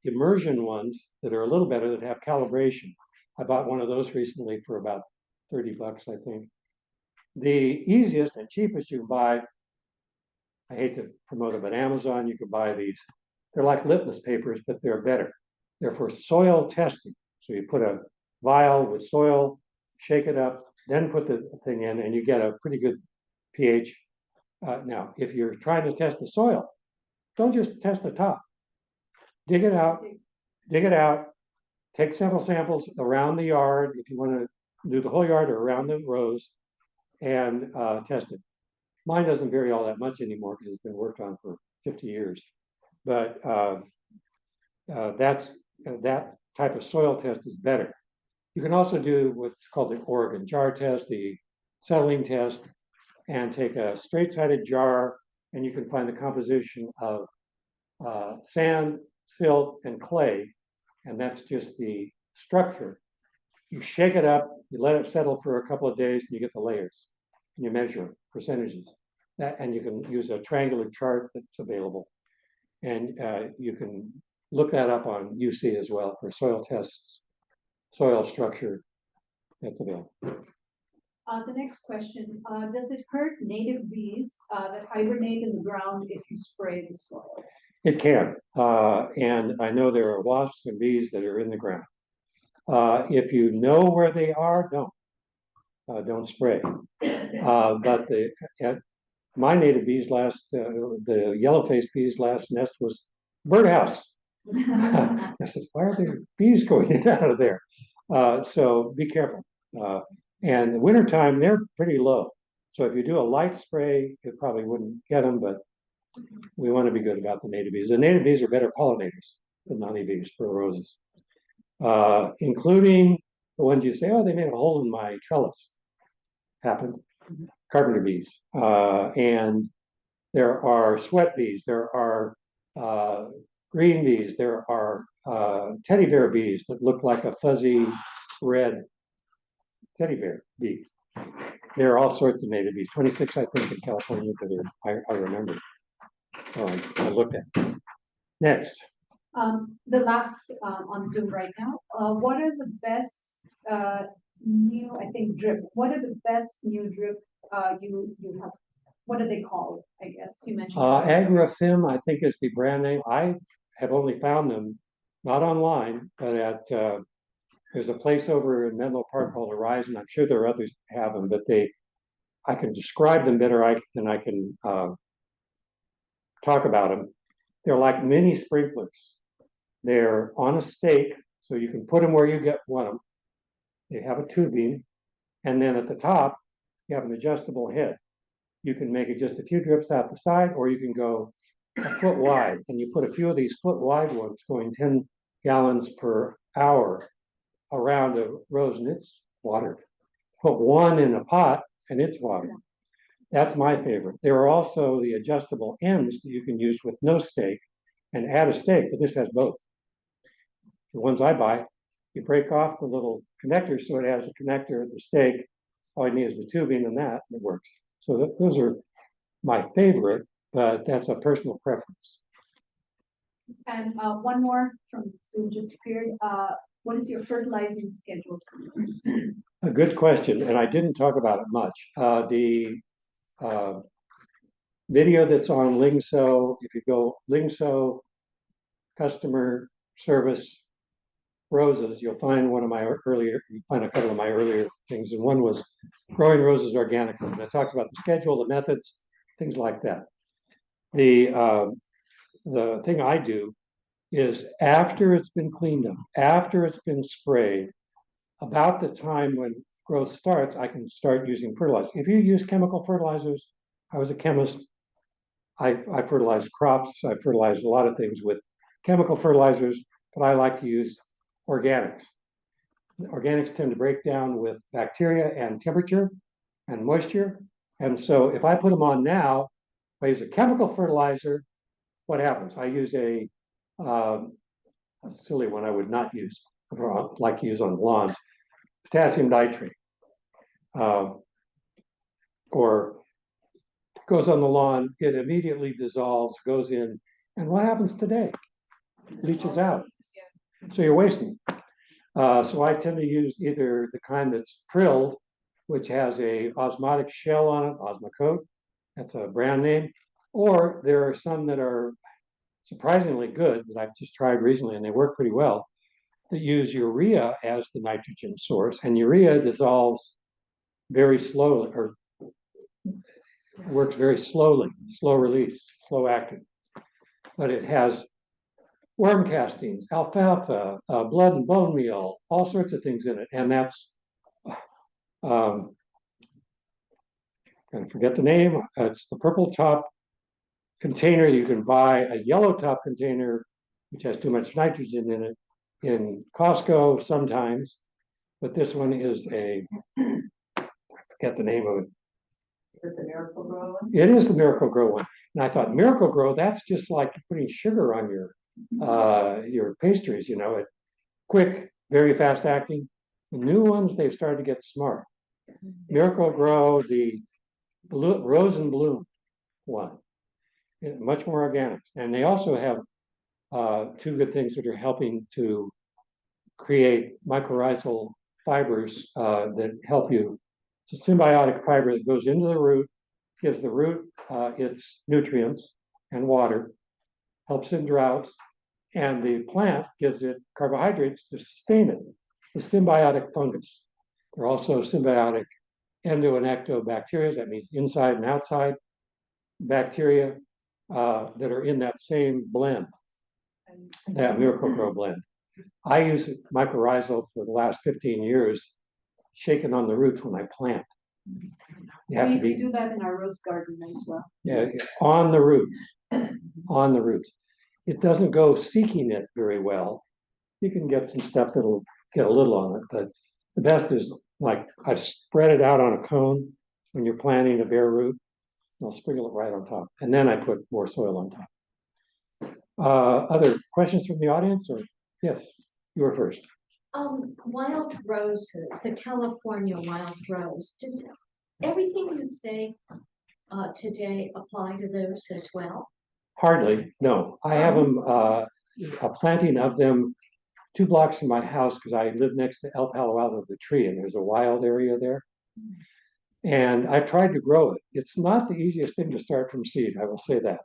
immersion ones that are a little better that have calibration. I bought one of those recently for about $30, I think. The easiest and cheapest you can buy, I hate to promote it, but Amazon, you can buy these. They're like litmus papers, but they're better. They're for soil testing. So you put a vial with soil, shake it up, then put the thing in, and you get a pretty good pH. Now, if you're trying to test the soil, don't just test the top. Dig it out, take several samples around the yard, if you want to do the whole yard or around the rows, and test it. Mine doesn't vary all that much anymore because it's been worked on for 50 years. But that type of soil test is better. You can also do what's called the Oregon jar test, the settling test, and take a straight-sided jar, and you can find the composition of sand, silt, and clay, and that's just the structure. You shake it up, you let it settle for a couple of days, and you get the layers, and you measure percentages. And you can use a triangular chart that's available, and you can look that up on UC as well for soil tests, soil structure that's available. The next question, does it hurt native bees that hibernate in the ground if you spray the soil? It can, and I know there are wasps and bees that are in the ground. If you know where they are, don't spray. But my native bees the yellow-faced bees last nest was birdhouse. I said, why are there bees going in and out of there? So be careful. And the wintertime, they're pretty low. So if you do a light spray, it probably wouldn't get them, but we want to be good about the native bees. The native bees are better pollinators than honeybees for roses, including the ones you say, oh, they made a hole in my trellis. Happened. Carpenter bees. And there are sweat bees. There are green bees. There are teddy bear bees that look like a fuzzy red teddy bear bee. There are all sorts of native bees. 26, I think, in California, but I remember. I looked at. Next. The last on Zoom right now. What are the best new, I think, drip? What are the best new drip you have? What are they called? I guess you mentioned. Agrafim, I think, is the brand name. I have only found them not online, but at there's a place over in Menlo Park called Horizon. I'm sure there are others that have them, but I can describe them better than I can talk about them. They're like mini sprinklers. They're on a stake, so you can put them where you want them. They have a tubing, and then at the top, you have an adjustable head. You can make it just a few drips out the side, or you can go a foot wide, and you put a few of these foot wide ones going 10 gallons per hour around a rose, and it's watered. Put one in a pot, and it's watered. That's my favorite. There are also the adjustable ends that you can use with no stake and add a stake, but this has both. The ones I buy, you break off the little connector so it has a connector, the stake. All you need is the tubing and that, and it works. So those are my favorite, but that's a personal preference. And one more from Zoom just appeared. What is your fertilizing schedule? A good question, and I didn't talk about it much. The video that's on Lingso, if you go Lingso customer service roses, you'll find a couple of my earlier things, and one was growing roses organically, and it talks about the schedule, the methods, things like that. The thing I do is after it's been cleaned up, after it's been sprayed, about the time when growth starts, I can start using fertilizer. If you use chemical fertilizers, I was a chemist. I fertilized crops. I fertilized a lot of things with chemical fertilizers, but I like to use organics. Organics tend to break down with bacteria and temperature and moisture. And so if I put them on now, if I use a chemical fertilizer, what happens? I use a silly one I would not use, like use on lawns, potassium nitrate. Or goes on the lawn, it immediately dissolves, goes in, and what happens today? Leaches out. So you're wasting. So I tend to use either the kind that's prilled, which has a osmotic shell on it, Osmocote, that's a brand name, or there are some that are surprisingly good that I've just tried recently, and they work pretty well, that use urea as the nitrogen source, and urea dissolves very slowly, or works very slowly, slow release, slow acting, but it has worm castings, alfalfa, blood and bone meal, all sorts of things in it. And that's, um, I forget the name. It's the purple top container. You can buy a yellow top container, which has too much nitrogen in it, in Costco sometimes. But this one is a, I forget the name of it. Is it the Miracle Grow one? It is the Miracle Grow one. And I thought Miracle Grow, that's just like putting sugar on your pastries, you know, it quick, very fast acting. The new ones, they've started to get smart. Miracle Grow, the Rose and Bloom one, much more organics. And they also have two good things that are helping to create mycorrhizal fibers that help you. It's a symbiotic fiber that goes into the root, gives the root its nutrients and water, helps in droughts, and the plant gives it carbohydrates to sustain it. The symbiotic fungus. They're also symbiotic endo and ectobacteria, that means inside and outside bacteria that are in that same blend, that Miracle Grow blend. I use mycorrhizal for the last 15 years, shaken on the roots when I plant. You have to We be, do that in our rose garden as well. yeah, on the roots, on the roots. It doesn't go seeking it very well. You can get some stuff that'll get a little on it, but the best is like I spread it out on a cone when you're planting a bare root. I'll sprinkle it right on top, and then I put more soil on top. Other questions from the audience, or yes, you were first. Wild roses, the California wild rose, does everything you say today apply to those as well? Hardly, no. I have them, a planting of them 2 blocks from my house because I live next to El Palo Alto, the tree, and there's a wild area there. And I've tried to grow it. It's not the easiest thing to start from seed, I will say that.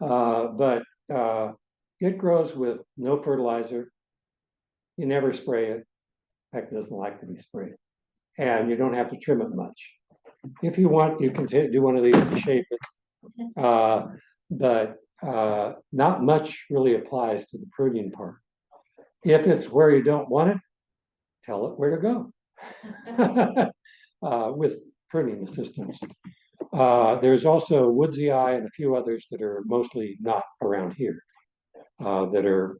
But it grows with no fertilizer. You never spray it. In fact, it doesn't like to be sprayed. And you don't have to trim it much. If you want, you can do one of these to shape it. But not much really applies to the pruning part. If it's where you don't want it, tell it where to go with pruning assistance. There's also woodsy eye and a few others that are mostly not around here that are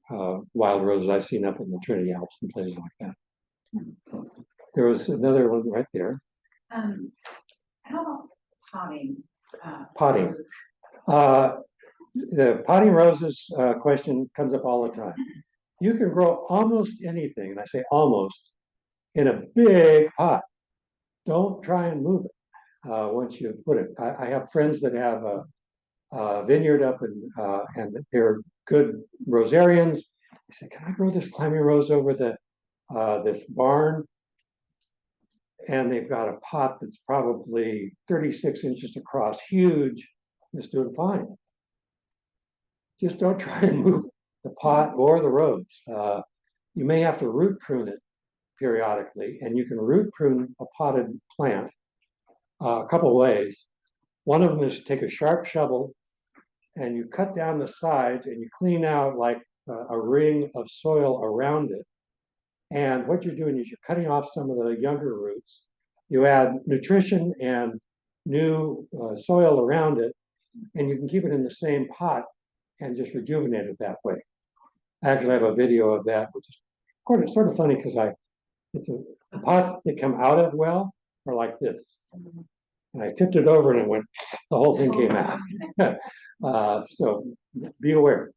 wild roses I've seen up in the Trinity Alps and places like that. There was another one right there. How about potting? Potting. roses? The potting roses question comes up all the time. You can grow almost anything, and I say almost, in a big pot. Don't try and move it once you put it. I have friends that have a vineyard up and they're good Rosarians. I said, can I grow this climbing rose over this barn? And they've got a pot that's probably 36 inches across, huge. It's doing fine. Just don't try and move the pot or the rose. You may have to root prune it periodically, and you can root prune a potted plant a couple of ways. One of them is to take a sharp shovel and you cut down the sides and you clean out like a ring of soil around it. And what you're doing is you're cutting off some of the younger roots. You add nutrition and new soil around it, and you can keep it in the same pot and just rejuvenate it that way. I actually have a video of that, which is sort of funny because the pots that come out of well are like this. And I tipped it over and it went, the whole thing came out. So be aware.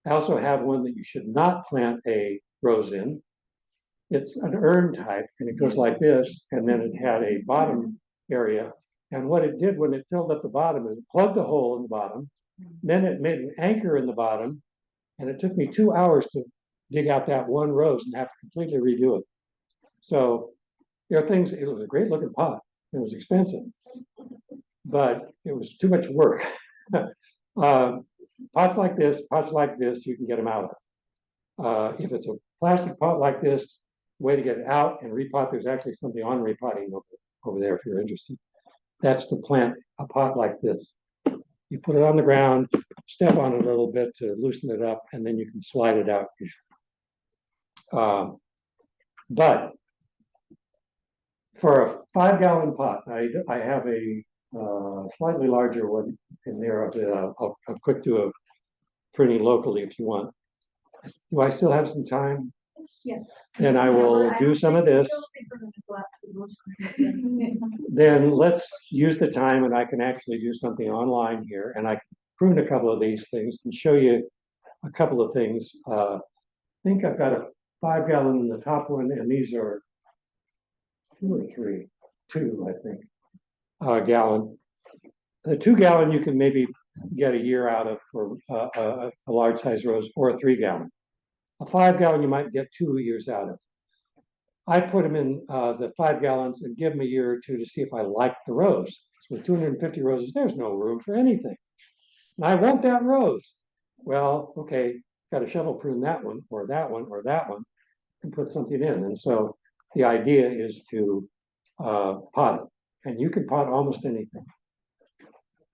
I also have one that you should not plant a rose in. It's an urn type and it goes like this, and then it had a bottom area. And what it did when it filled up the bottom is it plugged a hole in the bottom, then it made an anchor in the bottom, and it took me 2 hours to dig out that one rose and have to completely redo it. So there are things, it was a great looking pot. It was expensive, but it was too much work. Pots like this, you can get them out of. If it's a plastic pot like this, way to get it out and repot, there's actually something on repotting over there if you're interested. That's to plant a pot like this. You put it on the ground, step on it a little bit to loosen it up, and then you can slide it out. But for a 5-gallon pot, I have a slightly larger one in there. I'll quick do a pruning locally if you want. Do I still have some time? Yes. Then I will do some of this. Then let's use the time, and I can actually do something online here, and I can prune a couple of these things and show you a couple of things. I think I've got a 5-gallon in the top one, and these are 2 or 3, 2, I think, gallon. The 2-gallon you can maybe get a year out of for a large size rose, or a 3-gallon. A 5-gallon you might get 2 years out of. I put them in the 5 gallons and give them a year or 2 to see if I like the rose. So with 250 roses, there's no room for anything. And I want that rose. Well, okay, got to shovel prune that one, or that one, or that one, and put something in. And so the idea is to pot it. And you can pot almost anything.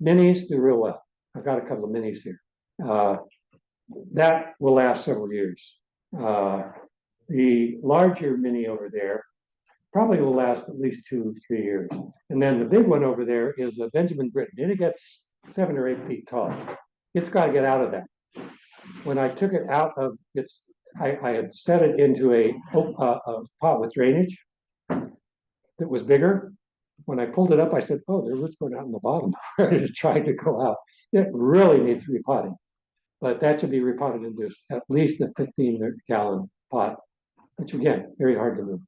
Minis do real well. I've got a couple of minis here. That will last several years. The larger mini over there probably will last at least 2 or 3 years. And then the big one over there is a Benjamin Britten, and it gets 7 or 8 feet tall. It's got to get out of that. When I took it out of its, I had set it into a pot with drainage that was bigger. When I pulled it up, I said, oh, the root's going out in the bottom, ready to try to go out. It really needs repotting. But that should be repotted into at least a 15-gallon pot, which again, very hard to move.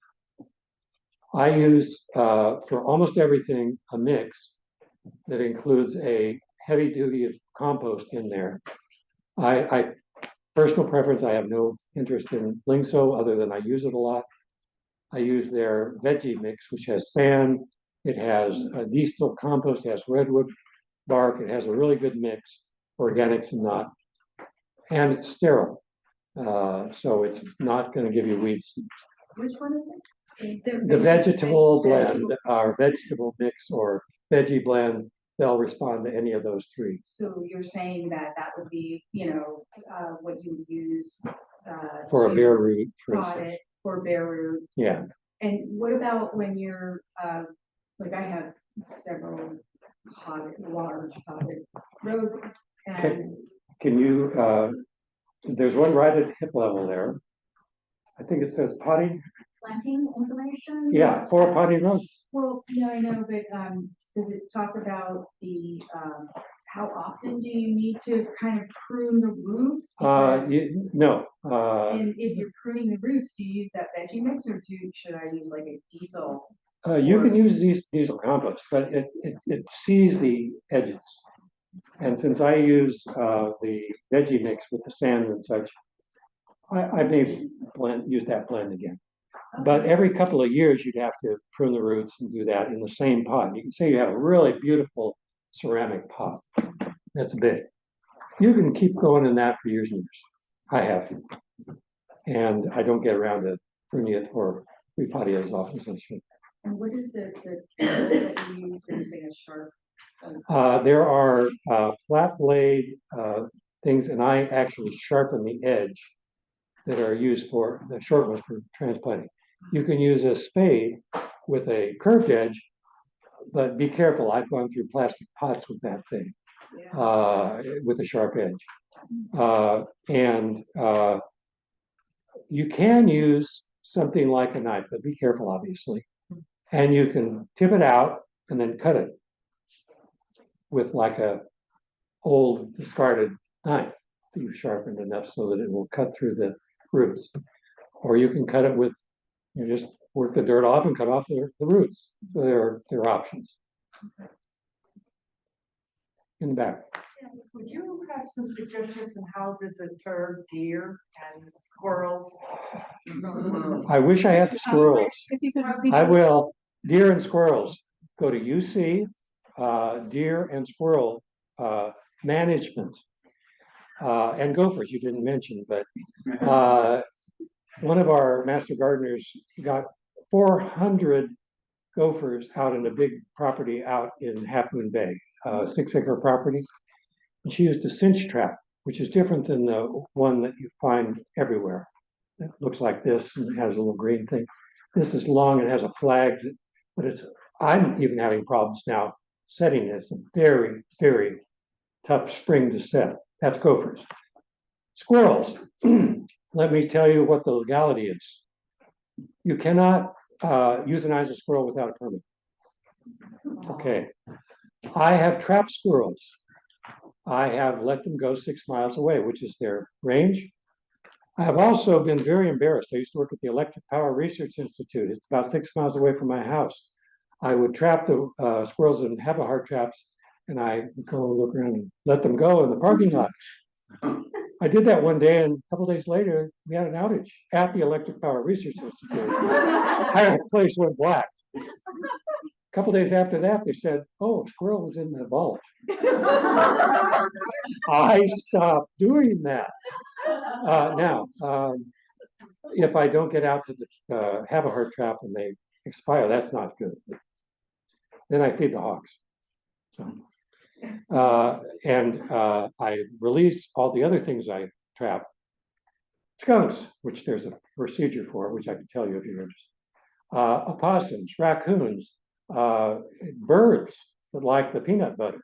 I use, for almost everything, a mix that includes a heavy duty of compost in there. Personal preference, I have no interest in Lingso other than I use it a lot. I use their veggie mix, which has sand, it has diesel compost, it has redwood bark, it has a really good mix, organics and not, and it's sterile. So it's not going to give you weed seeds. Which one is it? The vegetable blend, our vegetable mix or veggie blend, they'll respond to any of those 3. So you're saying that that would be, what you would use For a to bare root, for pot instance. it for bare root. Yeah. And what about when you're, like I have several large potted roses, and Can you, there's one right at hip level there. I think it says potting. planting information? Yeah, 4 potting roses. Well, no, I know, but does it talk about the how often do you need to kind of prune the roots? Because- No. And if you're pruning the roots, do you use that veggie mix, or should I use like a diesel? You can use diesel compost, but it sees the edges. And since I use the veggie mix with the sand and such, I may use that blend again. But every couple of years, you'd have to prune the roots and do that in the same pot. You can say you have a really beautiful ceramic pot. That's big. You can keep going in that for years and years. I have. And I don't get around to pruning it or repotting it as often as I should. And what is the that you use for using a sharp? There are flat blade things, and I actually sharpen the edge that are used for the short ones for transplanting. You can use a spade with a curved edge, but be careful. I've gone through plastic pots with that thing, with a sharp edge. You can use something like a knife, but be careful, obviously. And you can tip it out and then cut it with like a old discarded knife that you've sharpened enough so that it will cut through the roots. Or you can cut it with, you just work the dirt off and cut off the roots. So there are options. In the back. Yes, would you have some suggestions on how to deter deer and squirrels? I wish I had the squirrels. If you could repeat. I will. Deer and squirrels. Go to UC, deer and squirrel management. And gophers, you didn't mention, but one of our master gardeners got 400 gophers out in a big property out in Half Moon Bay, 6-acre property. And she used a cinch trap, which is different than the one that you find everywhere. It looks like this and it has a little green thing. This is long and has a flag, but I'm even having problems now setting this. A very, very tough spring to set. That's gophers. Squirrels. Let me tell you what the legality is. You cannot euthanize a squirrel without a permit. Okay. I have trapped squirrels. I have let them go 6 miles away, which is their range. I have also been very embarrassed. I used to work at the Electric Power Research Institute. It's about 6 miles away from my house. I would trap the squirrels in have-a-heart traps, and I would go look around and let them go in the parking lot. I did that one day, and a couple days later, we had an outage at the Electric Power Research Institute. The entire place went black. A couple days after that, they said, "Oh, squirrel was in the vault." I stopped doing that. Now, if I don't get out to the have-a-heart trap and they expire, that's not good. Then I feed the hogs. So, I release all the other things I trap. Skunks, which there's a procedure for, which I can tell you if you're interested. Opossums, raccoons, birds that like the peanut butter.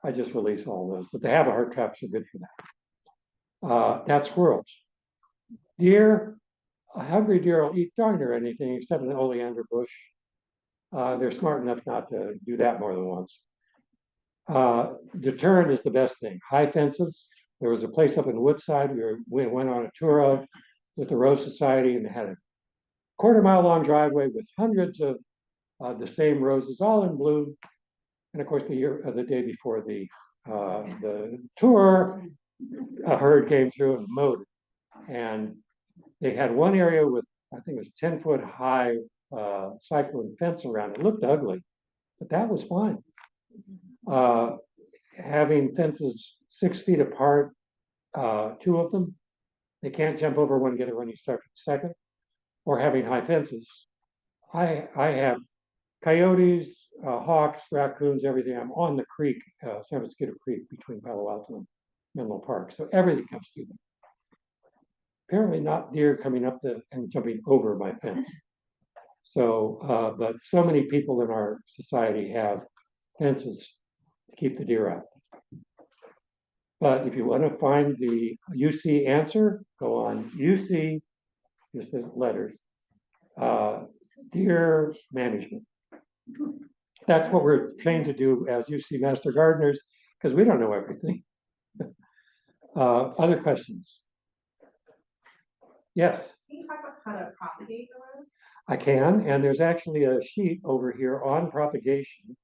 I just release all those, but the have-a-heart traps are good for that. That's squirrels. Deer, a hungry deer will eat darn near anything except an oleander bush. They're smart enough not to do that more than once. Deterrent is the best thing. High fences. There was a place up in Woodside we went on a tour of with the Rose Society, and they had a quarter-mile long driveway with hundreds of the same roses, all in bloom. And of course, the day before the tour, a herd came through and mowed it. And they had one area with, I think it was 10-foot high cyclone fence around it. It looked ugly, but that was fine. Having fences 6 feet apart, 2 of them, they can't jump over one and get a running start for the second, or having high fences. I have coyotes, hawks, raccoons, everything. I'm on the creek, San Francisco Creek, between Palo Alto and Menlo Park. So everything comes through them. Apparently not deer coming up and jumping over my fence. So, but so many people in our society have fences to keep the deer out. But if you want to find the UC answer, go on UC, just as letters, deer management. That's what we're trained to do as UC Master Gardeners, because we don't know everything. Other questions? Yes? Can you talk about how to propagate the rose? I can, and there's actually a sheet over here on propagation.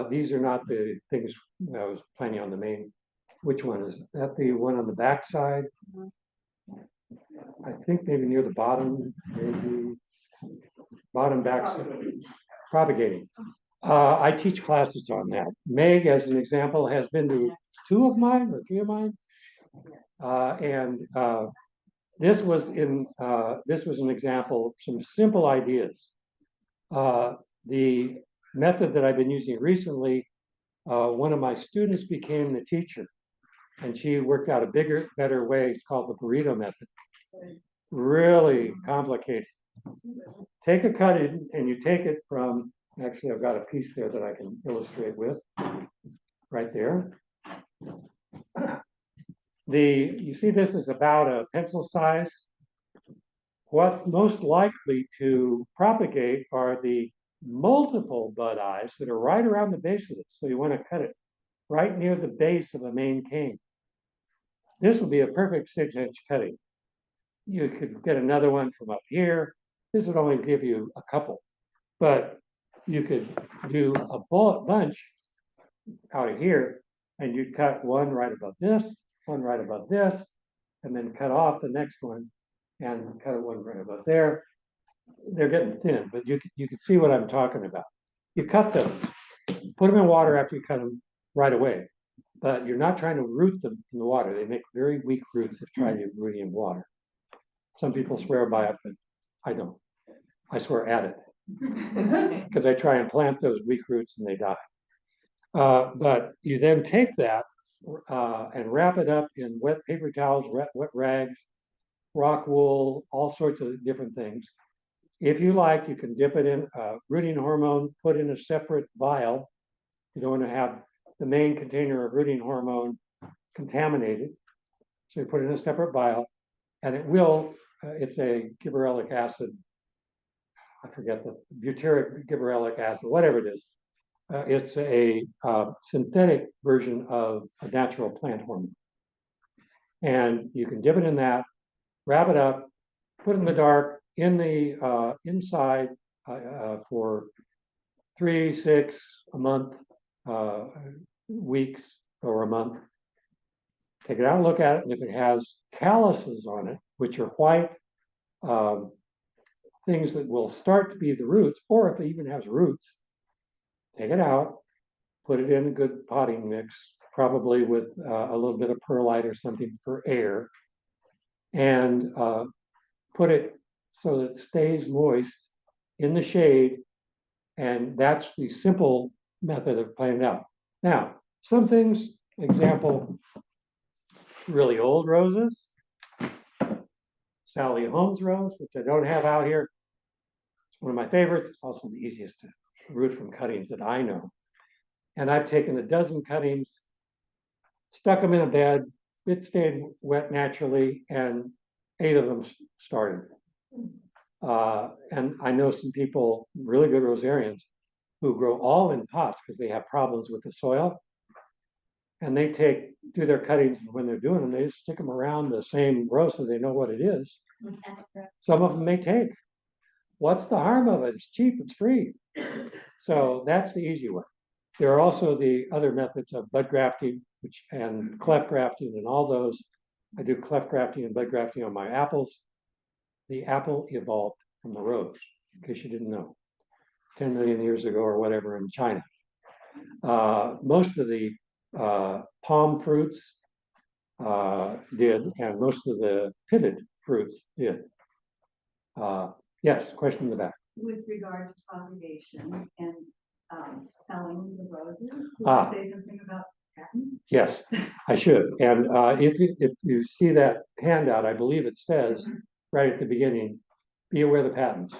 These are not the things I was planning on the main. Which one is that? The one on the back side? I think maybe near the bottom, maybe bottom back side. Propagating. I teach classes on that. Meg, as an example, has been to 2 of mine or 3 of mine, and this was an example, some simple ideas. The method that I've been using recently, one of my students became the teacher, and she worked out a bigger, better way. It's called the burrito method. Really complicated. Take a cut in, and you take it from, actually I've got a piece there that I can illustrate with, right there. You see this is about a pencil size. What's most likely to propagate are the multiple bud eyes that are right around the base of it. So you want to cut it right near the base of a main cane. This would be a perfect 6-inch cutting. You could get another one from up here. This would only give you a couple, but you could do a bunch out of here, and you'd cut one right above this, one right above this, and then cut off the next one and cut one right above there. They're getting thin, but you can see what I'm talking about. You cut those, put them in water after you cut them right away, but you're not trying to root them in the water. They make very weak roots if trying to root in water. Some people swear by it, but I don't. I swear at it because I try and plant those weak roots and they die. But you then take that and wrap it up in wet paper towels, wet rags, rock wool, all sorts of different things. If you like, you can dip it in rooting hormone, put in a separate vial. You don't want to have the main container of rooting hormone contaminated. So you put it in a separate vial, and it will, it's a gibberellic acid, I forget the butyric gibberellic acid, whatever it is. It's a synthetic version of a natural plant hormone. And you can dip it in that, wrap it up, put it in the dark, in the inside for 3, 6, a month, weeks or a month. Take it out and look at it, and if it has calluses on it, which are white things that will start to be the roots, or if it even has roots, take it out, put it in a good potting mix, probably with a little bit of perlite or something for air, and put it so that it stays moist in the shade, and that's the simple method of planting it out. Now, some things, example, really old roses, Sally Holmes rose, which I don't have out here. It's one of my favorites. It's also the easiest to root from cuttings that I know. And I've taken a dozen cuttings, stuck them in a bed, it stayed wet naturally, and 8 of them started. And I know some people, really good Rosarians, who grow all in pots because they have problems with the soil. And they do their cuttings, and when they're doing them, they just stick them around the same row so they know what it is. Some of them may take. What's the harm of it? It's cheap, it's free. So that's the easy way. There are also the other methods of bud grafting, and cleft grafting, and all those. I do cleft grafting and bud grafting on my apples. The apple evolved from the rose, in case you didn't know, 10 million years ago or whatever in China. Most of the palm fruits did, and most of the pitted fruits did. Yes, question in the back. With regard to propagation and selling the roses, can Ah. you say something about patents? Yes, I should. And if you see that handout, I believe it says right at the beginning, be aware of the patents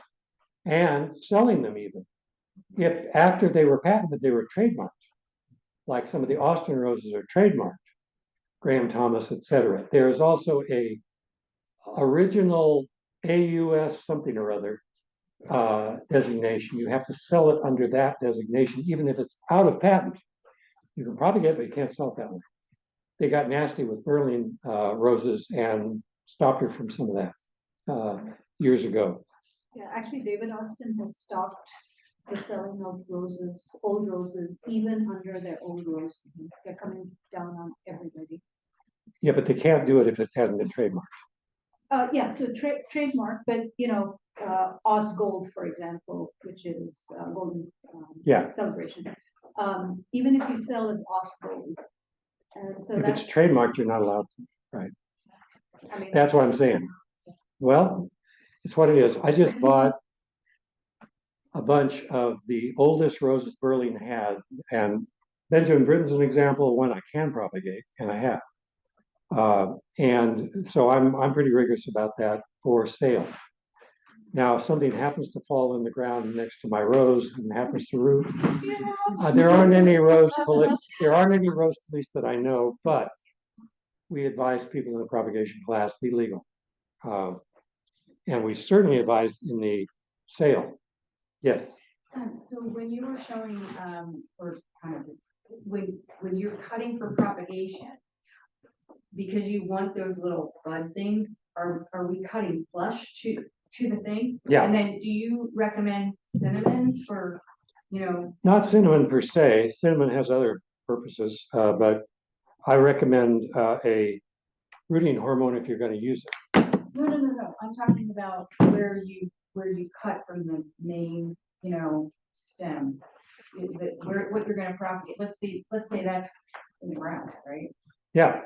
and selling them even. If after they were patented, they were trademarked, like some of the Austin roses are trademarked, Graham Thomas, etc. There is also a original AUS something or other designation. You have to sell it under that designation, even if it's out of patent. You can propagate it, but you can't sell it that way. They got nasty with Berlin roses and stopped her from some of that years ago. Yeah, actually, David Austin has stopped the selling of roses, old roses, even under their old rose. They're coming down on everybody. Yeah, but they can't do it if it hasn't been trademarked. Yeah, so trademark, but Oz Gold, for example, which is golden Yeah. celebration. Even if you sell as Oz Gold, and so If that's it's trademarked, you're not allowed to, right? I mean, That's what I'm saying. Well, it's what it is. I just bought a bunch of the oldest roses Berlin had, and Benjamin Britten's an example of one I can propagate, and I have. And so I'm pretty rigorous about that for sale. Now, if something happens to fall in the ground next to my rose and happens to root, there aren't any rose police that I know, but we advise people in the propagation class be legal. And we certainly advise in the sale. Yes. So when you were showing, or kind of, when you're cutting for propagation, because you want those little bud things, are we cutting flush to the thing? Yeah. And then do you recommend cinnamon for, Not cinnamon per se. Cinnamon has other purposes, but I recommend a rooting hormone if you're going to use it. No. I'm talking about where you cut from the main, stem. What you're going to propagate. Let's say that's in the ground, right? Yeah.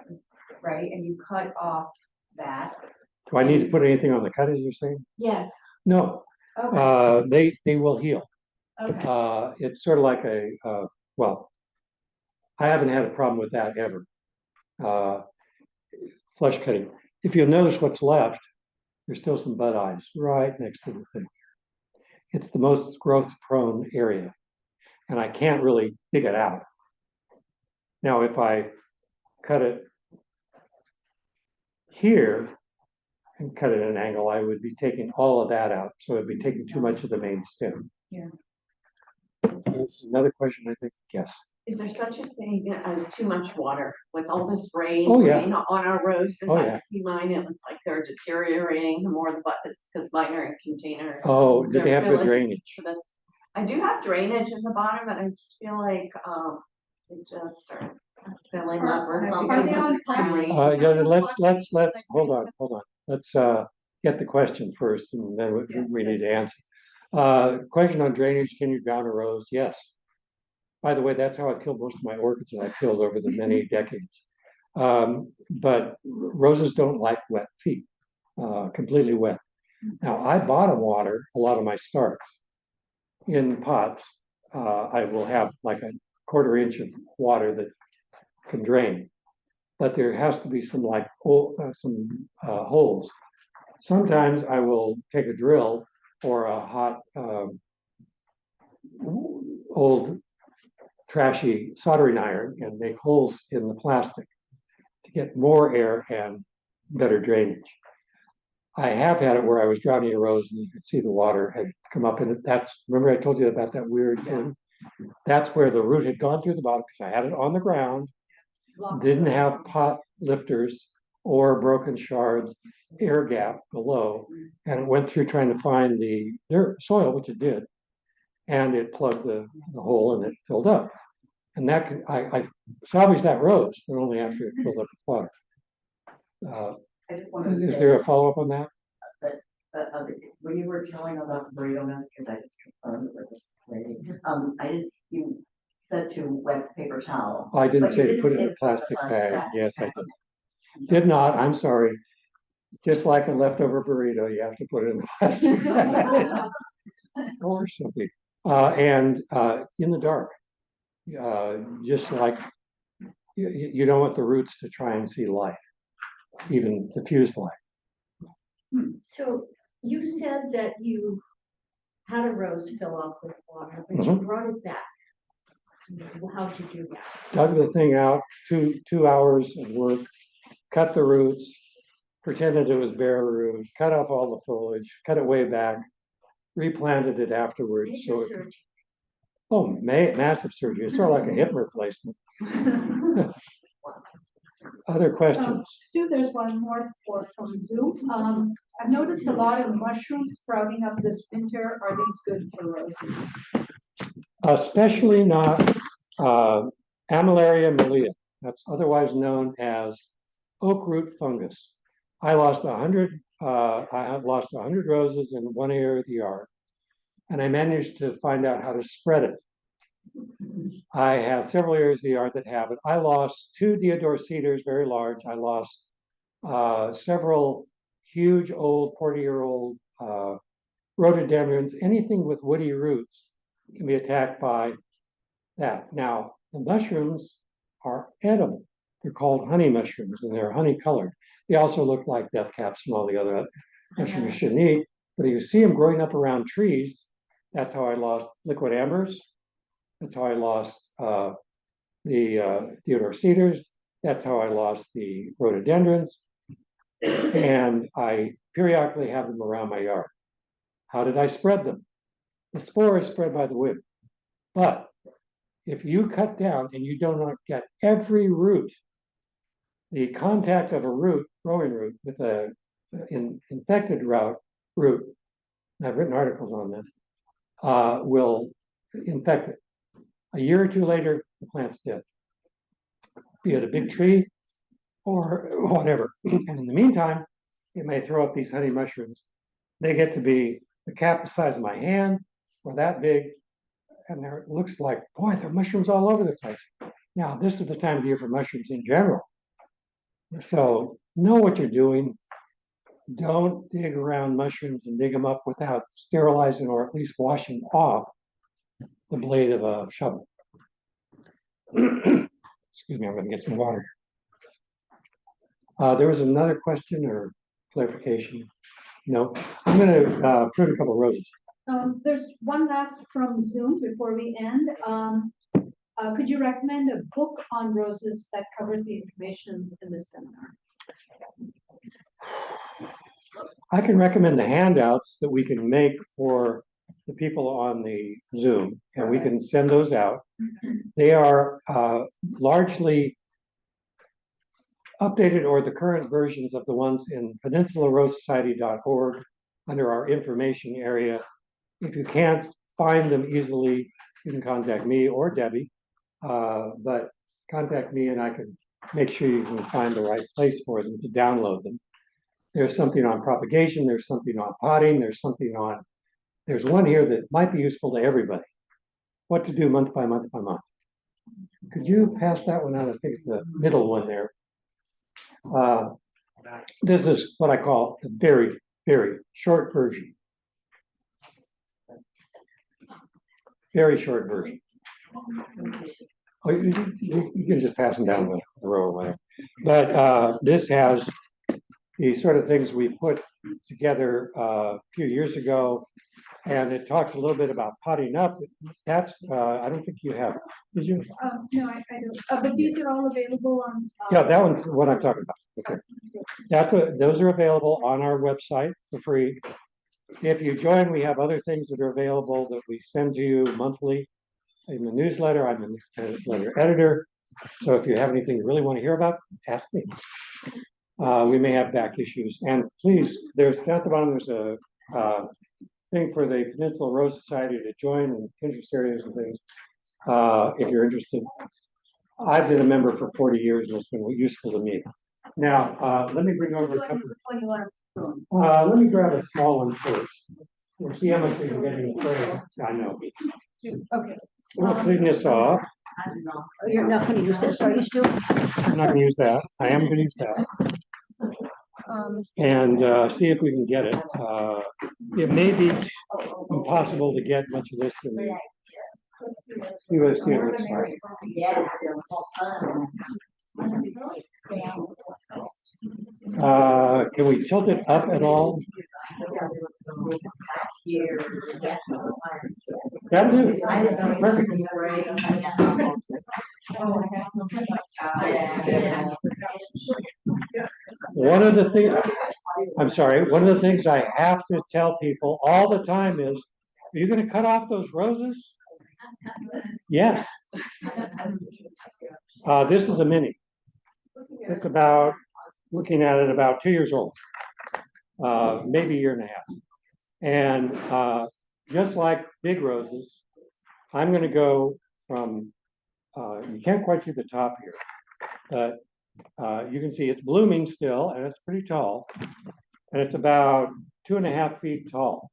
Right, and you cut off that. Do I need to put anything on the cut, as you're saying? Yes. No. Okay. They will heal. Okay. It's sort of like well, I haven't had a problem with that ever. uh, flush cutting. If you'll notice what's left, there's still some bud eyes right next to the thing. It's the most growth prone area, and I can't really dig it out. Now, if I cut it here and cut it at an angle, I would be taking all of that out. So it'd be taking too much of the main stem. Yeah. There's another question, I think. Yes. Is there such a thing as too much water with all this rain, Oh, yeah. rain on our roads? Because Oh, I yeah. see mine, it looks like they're deteriorating the more the buckets, because mine are in containers. Oh, did they have good filling- drainage? so that's- I do have drainage in the bottom, but I just feel like, it just are filling up or Are something. they on plan? Yeah, let's, hold on. Let's, get the question first, and then we need to answer. Question on drainage, can you drown a rose? Yes. By the way, that's how I killed most of my orchids that I killed over the many decades. But roses don't like wet feet, completely wet. Now, I bottom water a lot of my starts in pots. I will have like a 1/4 inch of water that can drain, but there has to be some like holes. Sometimes I will take a drill or a hot old trashy soldering iron and make holes in the plastic to get more air and better drainage. I have had it where I was drowning a rose and you could see the water had come up in it. Remember I told you about that weird thing? That's where the root had gone through the bottom because I had it on the ground, didn't have pot lifters or broken shards, air gap below, and it went through trying to find the soil, which it did, and it plugged the hole and it filled up. And that I salvaged that rose, but only after it filled up with water. I just wanted to Is say there a follow-up on that? that, when you were telling about the burrito method, because I just confirmed with this lady, I didn't, you said to wet paper towel. I didn't But say you to didn't put it say in a to put plastic the bag. plastic Yes, I bag. did. Did not, I'm sorry. Just like a leftover burrito, you have to put it in a plastic bag or something. And in the dark, just like you don't want the roots to try and see light, even diffuse light. So you said that you had a rose fill up with water, but you brought it back. How'd you do that? Dug the thing out, two hours of work, cut the roots, pretended it was bare root, cut off all the foliage, cut it way back, replanted it afterwards. Major surgery. Massive surgery. It's sort of like a hip replacement. Other questions? Stu, there's one more from Zoom. I've noticed a lot of mushrooms sprouting up this winter. Are these good for roses? Especially not Amylaria melea. That's otherwise known as oak root fungus. I lost 100. I have lost 100 roses in one area of the yard, and I managed to find out how to spread it. I have several areas of the yard that have it. I lost 2 deodar cedars, very large. I lost several huge old 40-year-old rhododendrons. Anything with woody roots can be attacked by that. Now, the mushrooms are edible. They're called honey mushrooms, and they're honey colored. They also look like death caps and all the other mushrooms you shouldn't eat. But if you see them growing up around trees, that's how I lost liquid ambers. That's how I lost the deodar cedars. That's how I lost the rhododendrons. And I periodically have them around my yard. How did I spread them? The spore is spread by the wind. But if you cut down and you do not get every root, the contact of a root, growing root, with a infected root, and I've written articles on this, will infect it. A year or two later, the plant's dead, be it a big tree or whatever. And in the meantime, it may throw up these honey mushrooms. They get to be the cap the size of my hand or that big, and there it looks like, boy, there are mushrooms all over the place. Now, this is the time of year for mushrooms in general. So know what you're doing. Don't dig around mushrooms and dig them up without sterilizing or at least washing off the blade of a shovel. Excuse me, I'm going to get some water. There was another question or clarification? No, I'm gonna prune a couple of roses. There's one last from Zoom before we end. Could you recommend a book on roses that covers the information in this seminar? I can recommend the handouts that we can make for the people on the Zoom, and we can send those out. They are largely updated or the current versions of the ones in peninsularosesociety.org under our information area. If you can't find them easily, you can contact me or Debbie, but contact me and I can make sure you can find the right place for them to download them. There's something on propagation, there's something on potting, there's one here that might be useful to everybody. What to do month by month by month. Could you pass that one out? I think the middle one there. This is what I call the very, very short version. Very short version. Oh, you can just pass them down the row or whatever. But this has the sort of things we put together a few years ago, and it talks a little bit about potting up. That's I don't think you have it. Did you? No, I don't. But these are all available on. Yeah, that one's what I'm talking about. Okay, those are available on our website for free. If you join, we have other things that are available that we send to you monthly in the newsletter. I'm the newsletter editor, so if you have anything you really want to hear about, ask me. We may have back issues, and please, there's down at the bottom. There's a thing for the Peninsula Rose Society to join in interest areas and things. If you're interested, I've been a member for 40 years, and it's been useful to me. Now, let me bring over a couple. Let me grab a small one first. We'll see how much we can get in the tray. I know. Okay. We'll clean this off. You're not gonna use this, are you, Stu? I'm not gonna use that. I am gonna use that. And see if we can get it. It may be impossible to get much of this in the. See what it looks like. Can we tilt it up at all? That'll do. Perfect. One of the things I have to tell people all the time is, are you going to cut off those roses? Yes. This is a mini. It's about, looking at it, about 2 years old, maybe a year and a half. And just like big roses, I'm going to go from, you can't quite see the top here, but you can see it's blooming still, and it's pretty tall, and it's about 2.5 feet tall.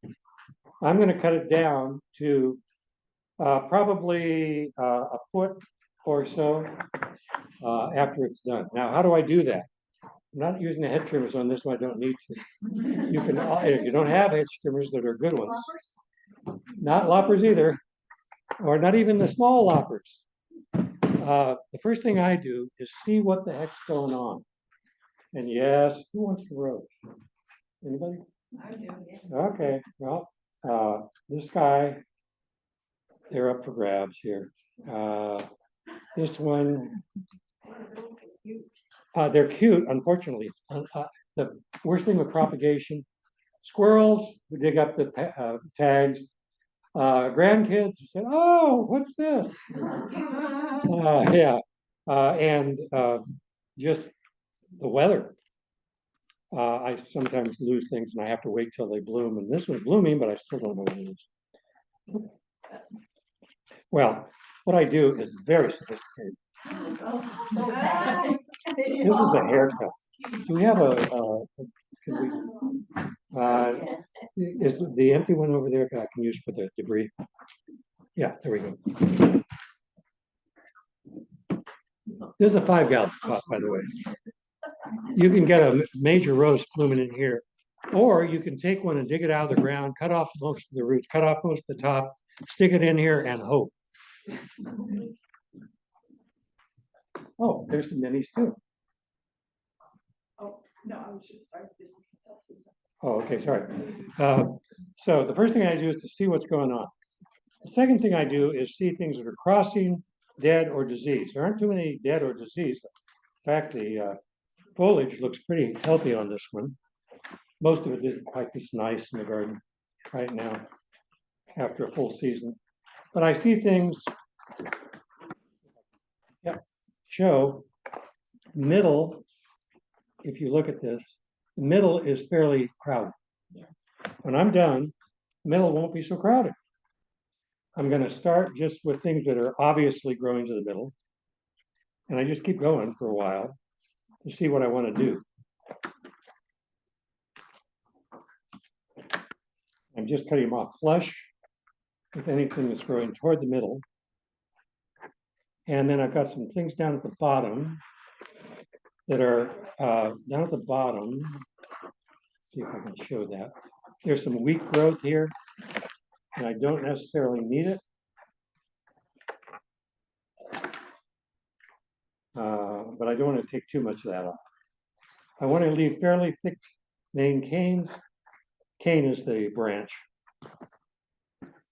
I'm going to cut it down to probably a foot or so after it's done. Now, how do I do that? I'm not using the head trimmers on this one. I don't need to. You can, if you don't have head trimmers that are good ones, not loppers either, or not even the small loppers. The first thing I do is see what the heck's going on. And yes, who wants the rose? Anybody? I do, yeah. Okay, well, this guy, they're up for grabs here. This one, they're cute, unfortunately. The worst thing with propagation, squirrels who dig up the tags, grandkids who said, oh, what's this? Yeah, and just the weather. I sometimes lose things and I have to wait till they bloom. And this one's blooming, but I still don't know what it is. Well, what I do is very sophisticated. This is a haircut. Do we have is the empty one over there I can use for the debris? Yeah, there we go. This is a 5-gallon pot, by the way. You can get a major rose blooming in here, or you can take one and dig it out of the ground, cut off most of the roots, cut off most of the top, stick it in here and hope. Oh, there's some minis too. No, I was just, Oh, okay, sorry. So the first thing I do is to see what's going on. The second thing I do is see things that are crossing, dead, or diseased. There aren't too many dead or diseased. In fact, the foliage looks pretty healthy on this one. Most of it isn't quite this nice in the garden right now after a full season. But I see things, show middle, if you look at this, the middle is fairly crowded. Yes. When I'm done, the middle won't be so crowded. I'm going to start just with things that are obviously growing to the middle. And I just keep going for a while to see what I want to do. I'm just cutting them off flush with anything that's growing toward the middle. And then I've got some things down at the bottom that are down at the bottom. See if I can show that. There's some weak growth here, and I don't necessarily need it. But I don't want to take too much of that off. I want to leave fairly thick main canes. Cane is the branch,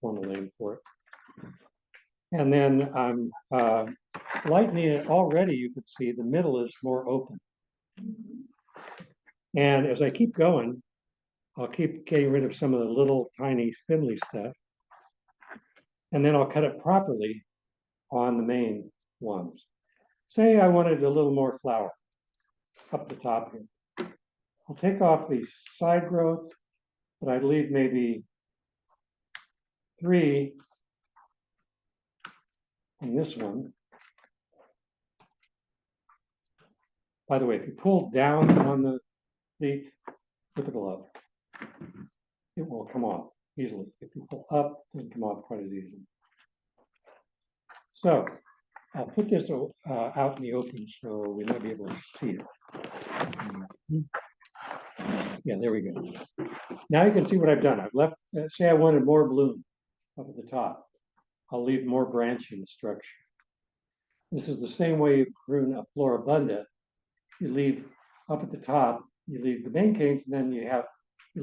formal name for it. And then I'm lightening it already. You can see the middle is more open. And as I keep going, I'll keep getting rid of some of the little tiny spindly stuff. And then I'll cut it properly on the main ones. Say I wanted a little more flower up the top here. I'll take off the side growth, but I'd leave maybe 3 on this one. By the way, if you pull down on the leaf with the glove, it will come off easily. If you pull up, it will come off quite as easily. So I'll put this out in the open so we might be able to see it. Yeah, there we go. Now you can see what I've done. I've left, say I wanted more bloom up at the top. I'll leave more branching structure. This is the same way you prune a floribunda. You leave up at the top, you leave the main canes, and then you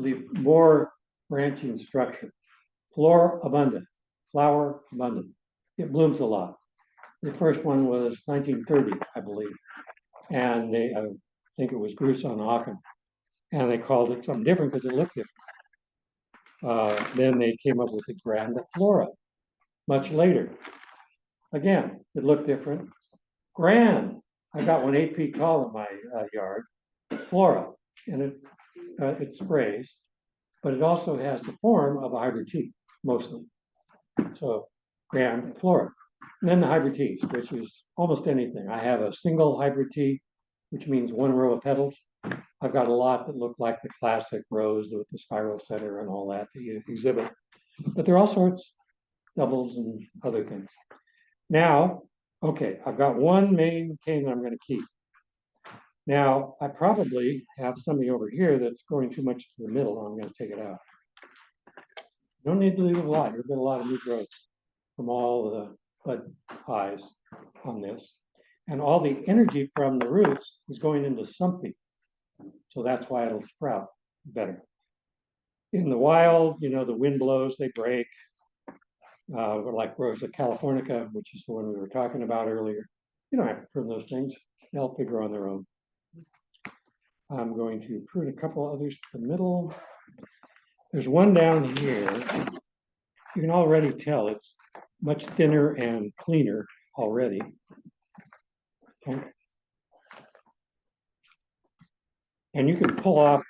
leave more branching structure. Flora abundant, flower abundant. It blooms a lot. The first one was 1930, I believe. And I think it was Bruce on Aachen. And they called it something different because it looked different. Then they came up with the grandiflora much later. Again, it looked different. Grand, I got one 8 feet tall in my yard. Flora, and it sprays, but it also has the form of a hybrid tea, mostly. So grand flora. And then the hybrid teas, which is almost anything. I have a single hybrid tea, which means 1 row of petals. I've got a lot that look like the classic rose with the spiral center and all that you exhibit. But there are all sorts, doubles and other things. Now, okay, I've got 1 main cane that I'm going to keep. Now, I probably have something over here that's going too much to the middle. I'm going to take it out. Don't need to leave a lot. You'll get a lot of new growth from all the bud eyes on this. And all the energy from the roots is going into something. So that's why it'll sprout better. In the wild, you know, the wind blows, they break. Like Rosa californica, which is the one we were talking about earlier. You don't have to prune those things. They'll figure on their own. I'm going to prune a couple others to the middle. There's one down here. You can already tell it's much thinner and cleaner already. Okay. And you can pull off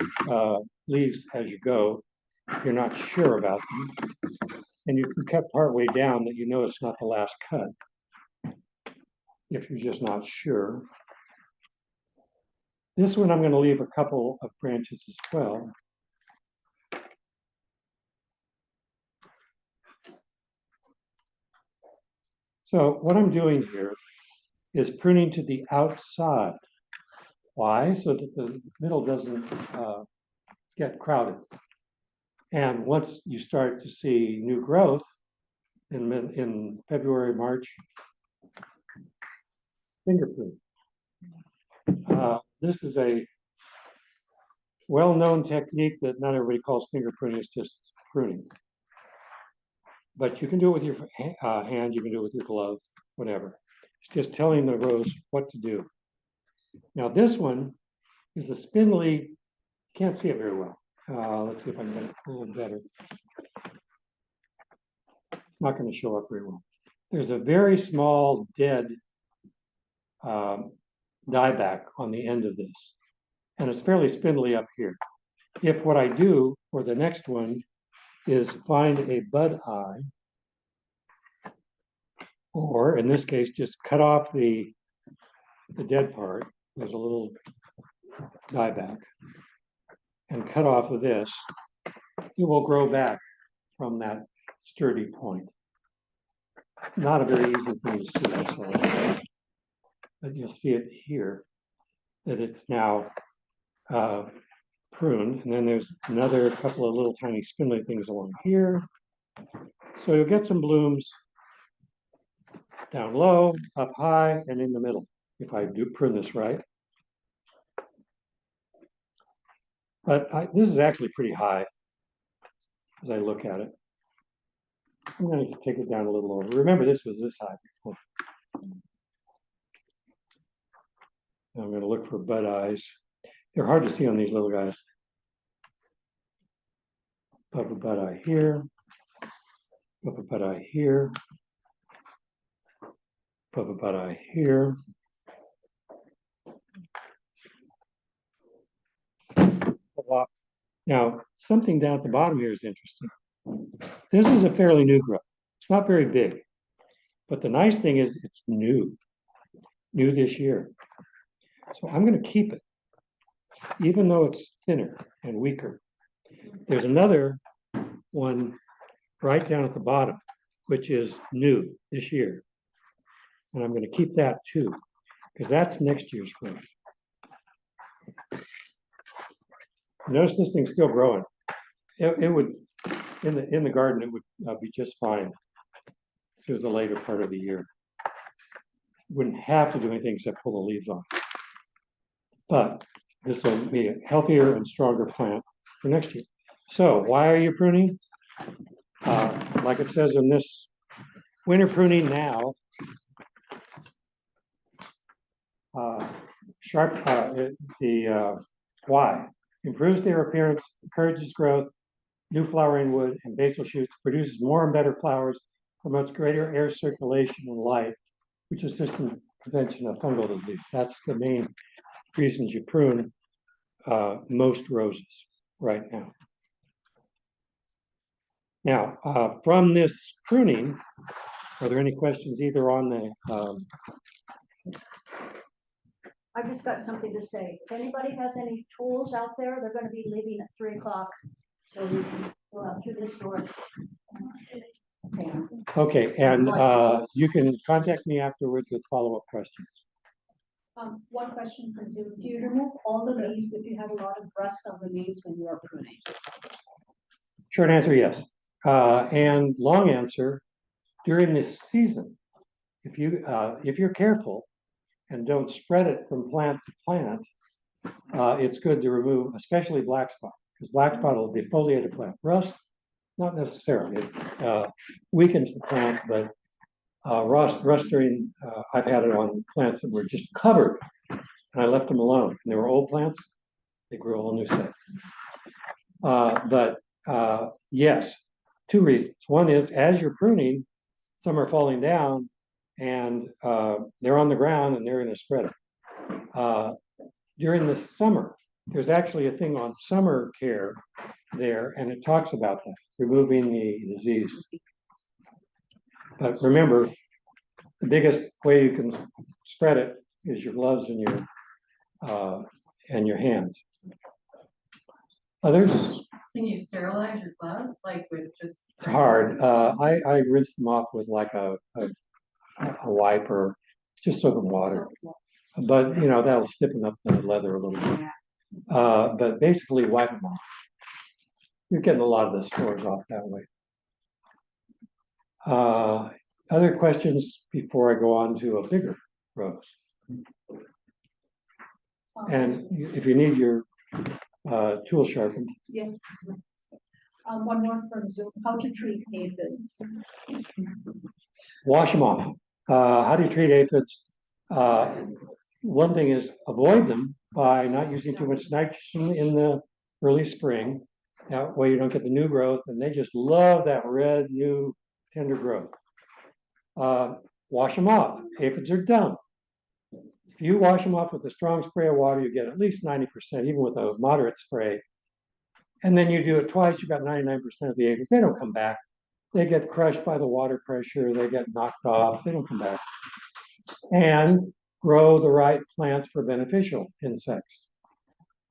leaves as you go if you're not sure about them. And you can cut part way down that you know it's not the last cut if you're just not sure. This one I'm going to leave a couple of branches as well. So what I'm doing here is pruning to the outside. Why? So that the middle doesn't get crowded. And once you start to see new growth in February, March, finger prune. This is a well-known technique that not everybody calls finger pruning, it's just pruning. But you can do it with your hand, you can do it with your glove, whatever. It's just telling the rose what to do. Now this one is a spindly, can't see it very well. Let's see if I can get it a little better. It's not going to show up very well. There's a very small dead dieback on the end of this, and it's fairly spindly up here. If what I do for the next one is find a bud eye, or in this case, just cut off the dead part, there's a little dieback, and cut off of this, it will grow back from that sturdy point. Not a very easy thing to see, so, but you'll see it here, that it's now pruned, and then there's another couple of little tiny spindly things along here. So you'll get some blooms down low, up high, and in the middle, if I do prune this right. But this is actually pretty high as I look at it. I'm going to take it down a little lower. Remember, this was this high before. Now I'm going to look for bud eyes. They're hard to see on these little guys. Above a bud eye here. Above a bud eye here. Above a bud eye here. Now, something down at the bottom here is interesting. This is a fairly new growth. It's not very big, but the nice thing is it's new this year. So I'm going to keep it, even though it's thinner and weaker. There's another one right down at the bottom, which is new this year. And I'm going to keep that too, because that's next year's growth. Notice this thing's still growing. It would, in the garden, it would be just fine through the later part of the year. Wouldn't have to do anything except pull the leaves off. But this will be a healthier and stronger plant for next year. So why are you pruning? Like it says in this, winter pruning now. Why? Improves their appearance, encourages growth, new flowering wood and basal shoots, produces more and better flowers, promotes greater air circulation and light, which assists in prevention of fungal disease. That's the main reasons you prune most roses right now. Now, from this pruning, are there any questions either on the I've just got something to say. If anybody has any tools out there, they're going to be leaving at 3 o'clock. So we can go out through this door. Okay, and you can contact me afterwards with follow-up questions. One question from Zoom. Do you remove all the leaves if you have a lot of rust on the leaves when you are pruning? Short answer, yes. And long answer, during this season, if you're careful and don't spread it from plant to plant, it's good to remove, especially black spot, because black spot will defoliate a plant. Rust, not necessarily. It weakens the plant, but rust during, I've had it on plants that were just covered, and I left them alone. And they were old plants, they grew a whole new set. Yes, 2 reasons. One is, as you're pruning, some are falling down, and they're on the ground and they're going to spread it. During the summer, there's actually a thing on summer care there, and it talks about that, removing the disease. But remember, the biggest way you can spread it is your gloves and your hands. Others? Can you sterilize your gloves, like with just? It's hard. I rinse them off with like a wipe or just soap and water. But you know, that'll stiffen up the leather a little bit. But basically wipe them off. You're getting a lot of the spores off that way. Other questions before I go on to a bigger rose? And if you need your tool sharpened. One more from Zoom, how to treat aphids. Wash them off. How do you treat aphids? One thing is avoid them by not using too much nitrogen in the early spring. That way you don't get the new growth, and they just love that red, new, tender growth. Wash them off. Aphids are dumb. If you wash them off with a strong spray of water, you get at least 90%, even with a moderate spray. And then you do it twice, you've got 99% of the aphids. They don't come back. They get crushed by the water pressure, they get knocked off, they don't come back. And grow the right plants for beneficial insects.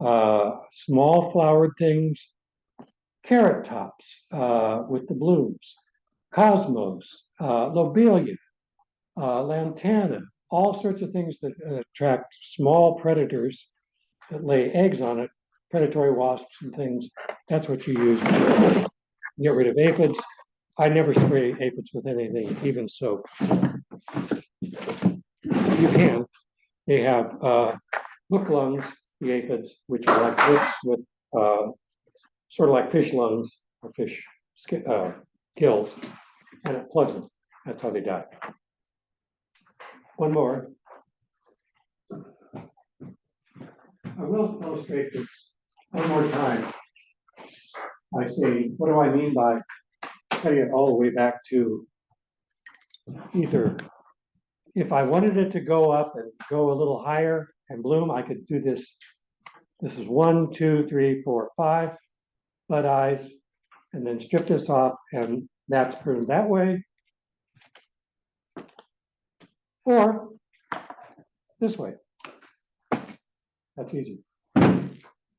Small flowered things, carrot tops with the blooms, cosmos, lobelia, lantana, all sorts of things that attract small predators that lay eggs on it, predatory wasps and things. That's what you use to get rid of aphids. I never spray aphids with anything, even soap. You can. They have hook lungs, the aphids, which are like hooks with sort of like fish lungs or fish gills, and it plugs them. That's how they die. One more. I will illustrate this one more time. I say, what do I mean by cutting it all the way back to either, if I wanted it to go up and go a little higher and bloom, I could do this. This is 1, 2, 3, 4, 5 bud eyes, and then strip this off, and that's pruned that way. Or this way. That's easy.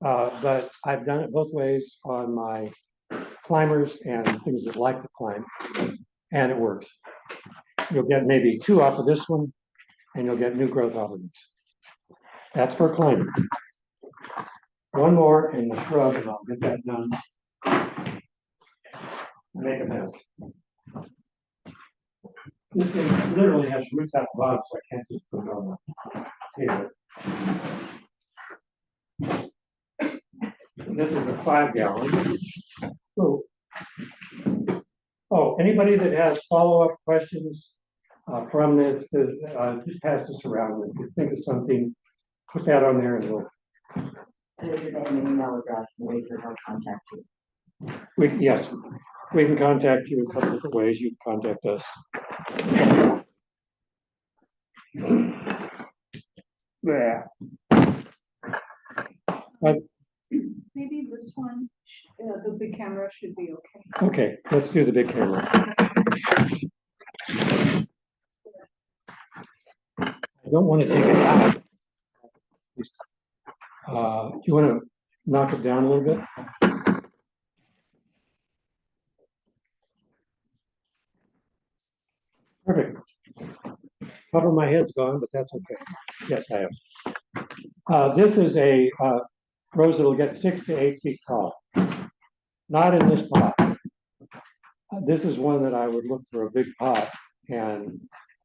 But I've done it both ways on my climbers and things that like to climb, and it works. You'll get maybe 2 off of this one, and you'll get new growth off of this. That's for climbing. One more in the shrub, and I'll get that done. Make a mess. This thing literally has roots out the bottom, so I can't just put it on the table. This is a 5-gallon. Oh, anybody that has follow-up questions from this, just pass this around. If you think of something, put that on there and we'll. There's your name and email address and ways that they'll contact you. Yes, we can contact you a couple different ways. You can contact us. Yeah. Maybe this one, the big camera should be okay. Okay, let's do the big camera. I don't want to take it out. You want to knock it down a little bit? Perfect. Top of my head's gone, but that's okay. Yes, I am. This is a rose that'll get 6 to 8 feet tall. Not in this pot. This is one that I would look for a big pot, and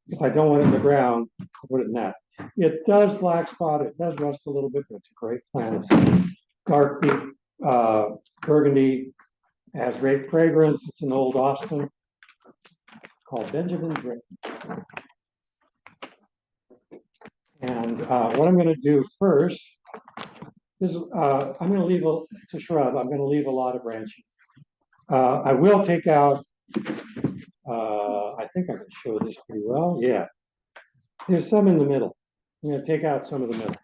if I don't want it in the ground, I'll put it in that. It does black spot, it does rust a little bit, but it's a great plant. It's dark, deep burgundy, has great fragrance. It's an old Austin called Benjamin Drake. And what I'm going to do first is I'm going to leave it's a shrub. I'm going to leave a lot of branching. I will take out. I think I can show this pretty well. Yeah, there's some in the middle. I'm going to take out some of the middle.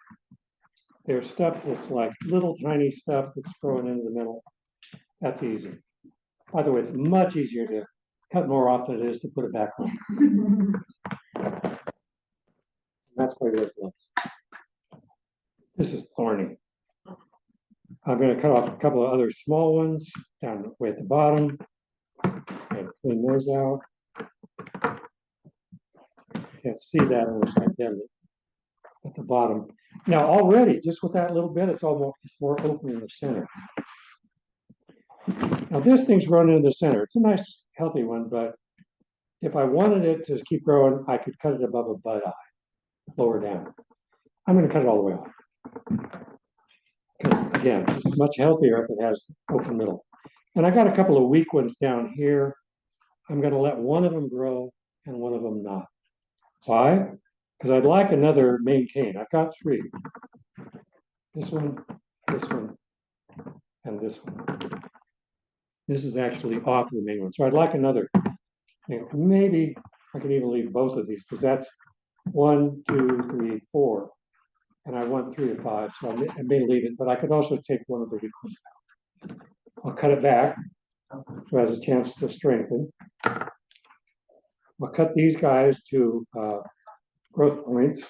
There's stuff that's like little tiny stuff that's growing into the middle. That's easy. By the way, it's much easier to cut more off than it is to put it back on. That's why there's less. This is thorny. I'm going to cut off a couple of other small ones down way at the bottom and clean those out. Can't see that unless I bend it at the bottom. Now already, just with that little bit, it's more open in the center. Now this thing's grown into the center. It's a nice, healthy one, but if I wanted it to keep growing, I could cut it above a bud eye, lower down. I'm going to cut it all the way off. again, it's much healthier if it has open middle. And I got a couple of weak ones down here. I'm gonna let one of them grow and one of them not. Why? Because I'd like another main cane. I've got three. This one, and this one. This is actually off the main one. So I'd like another. Maybe I could even leave both of these because that's 1, 2, 3, 4. And I want 3 of 5, so I may leave it, but I could also take one of the weak ones out. I'll cut it back so it has a chance to strengthen. I'll cut these guys to growth points.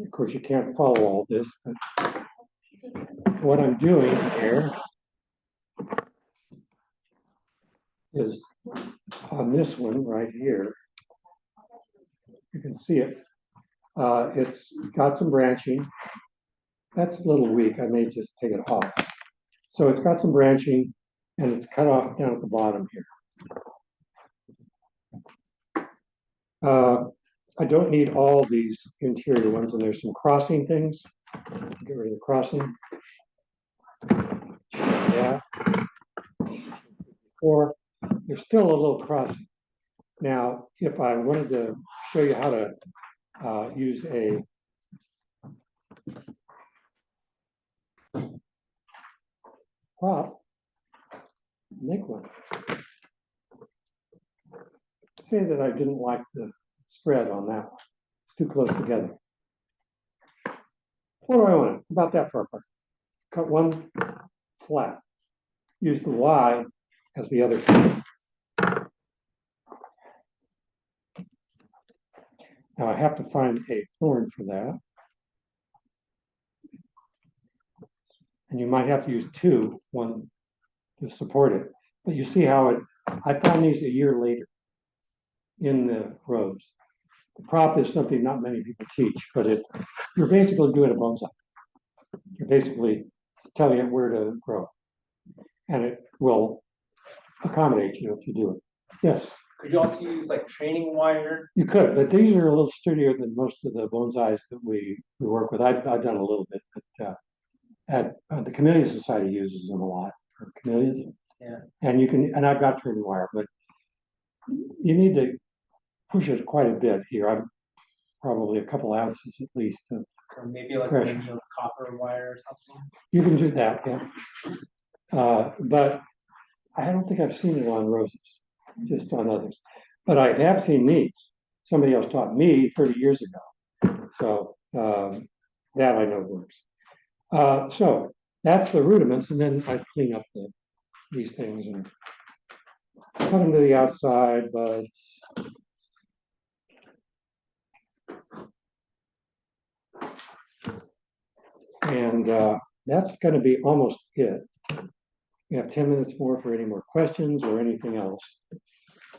Of course, you can't follow all this, but what I'm doing here is on this one right here, you can see it. It's got some branching. That's a little weak. I may just take it off. So it's got some branching and it's cut off down at the bottom here. I don't need all these interior ones, and there's some crossing things. Get rid of the crossing. Yeah. Or there's still a little crossing. Now, if I wanted to show you how to use a prop, make one. Say that I didn't like the spread on that one. It's too close together. What do I want? About that far apart. Cut one flat. Use the Y as the other. Now I have to find a thorn for that. And you might have to use 2, one to support it. But you see how it, I found these a year later in the rows. The prop is something not many people teach, but you're basically doing a bonsai. You're basically telling it where to grow. And it will accommodate you if you do it. Yes? Could you also use like training wire? You could, but these are a little sturdier than most of the bonsais that we work with. I've done a little bit, but the Camellia Society uses them a lot for camellias. Yeah. And you can, and I've got training wire, but you need to push it quite a bit here. I'm probably a couple ounces at least. So maybe like Pressure. some copper wire or something. You can do that, yeah. But I don't think I've seen it on roses, just on others. But I have seen these. Somebody else taught me 30 years ago. So that I know works. So that's the rudiments, and then I clean up these things and cut them to the outside buds. And that's going to be almost it. We have 10 minutes more for any more questions or anything else,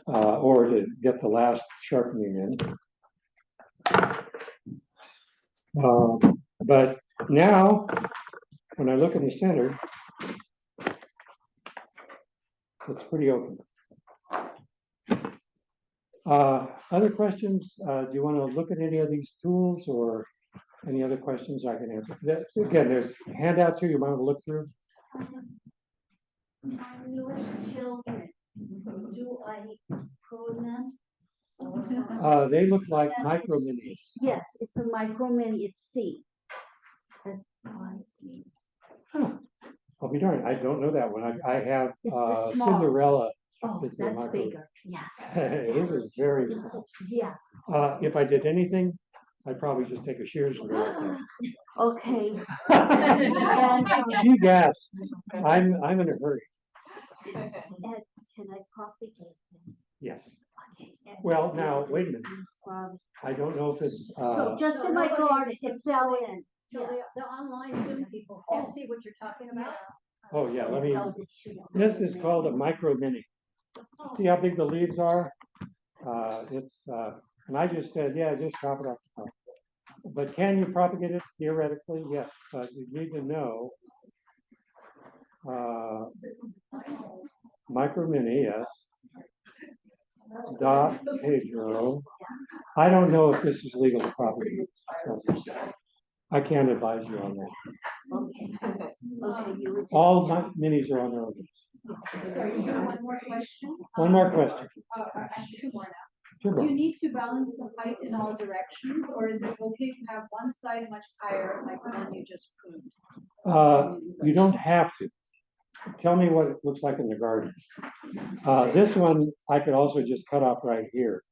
or to get the last sharpening in. But now, when I look in the center, it's pretty open. Other questions? Do you want to look at any of these tools or any other questions I can answer? Again, there's handouts here you might want to look through. My newest children, do I prune them? They look like micro minis. Yes, it's a micro mini, it's C. Huh. I'll be darned, I don't know that one. I have It's the small. Cinderella. Oh, is the that's micro. bigger, yeah. This is very small. Yeah, If I did anything, I'd probably just take a shears and go like okay. that. She gasps. I'm in a hurry. And can I propagate them? Yes. Okay. Well, now, wait a minute. From- I don't know if it's, So just in my garden, it fell in. So the online Zoom people can see what you're talking about. oh yeah, let me, Oh, it's- this is called a micro mini. See how big the leaves are? And I just said, yeah, just chop it off the top. But can you propagate it theoretically? Yes, but you need to know. Micro mini, yes. Dot Pedro. I don't know if this is legal to propagate. So, I can't advise you on that. Okay, you would- All my minis are on their own. Sorry, you have one more question? One more question. Actually, two more now. Sure, Do Bob. you need to balance the height in all directions, or is it okay to have one side much higher, like the one you just pruned? You don't have to. Tell me what it looks like in the garden. This one, I could also just cut off right here.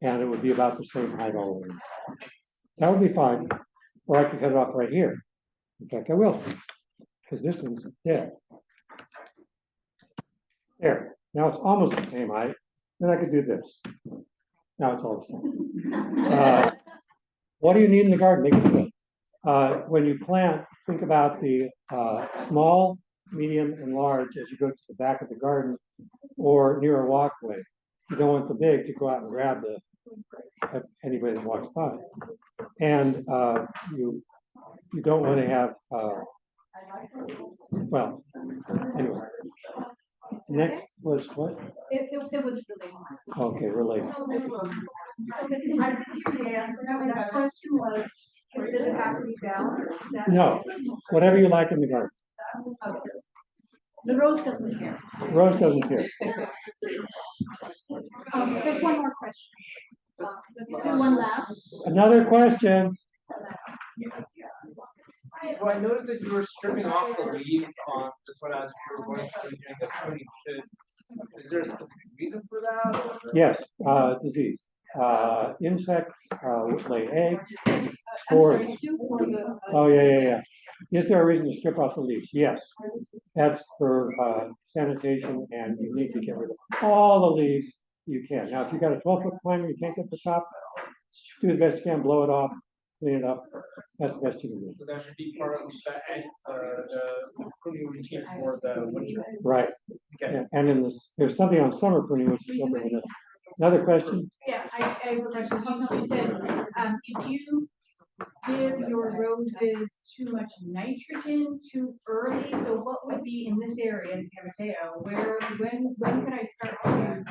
And it would be about the same height all the way. That would be fine. Or I could cut it off right here. In fact, I will. Because this one's dead. There. Now it's almost the same height. Then I could do this. Now it's all the same. What do you need in the garden? Make it good. When you plant, think about the small, medium, and large as you go to the back of the garden or near a walkway. You don't want the big to go out and grab anybody that walks by. And you don't want to have, well, anyway. Next was what? It was really hard. Okay, related. So I didn't hear the answer, that question was, does it have to be balanced? Is that- No, whatever you like in the garden. Okay. The rose doesn't care. Rose doesn't care. There's one more question. Let's do one last. Another question. So I noticed that you were stripping off the leaves on this one as you were going through doing the pruning. Is there a specific reason for that? Or? Yes, disease. Insects lay eggs, I'm spores. sorry, Stu, for the- Oh, yeah. Is there a reason to strip off the leaves? Yes. That's for sanitation, and you need to get rid of all the leaves you can. Now, if you've got a 12-foot climber, you can't get to the top, do the best you can, blow it off, clean it up. That's the best you can do. So that should be part of the pruning routine for the winter. Right. Okay. And in this, there's something on summer pruning, which is over in this. Another question? Yeah, I have a question. You said, if you give your roses too much nitrogen too early, so what would be in this area in San Mateo, when can I start to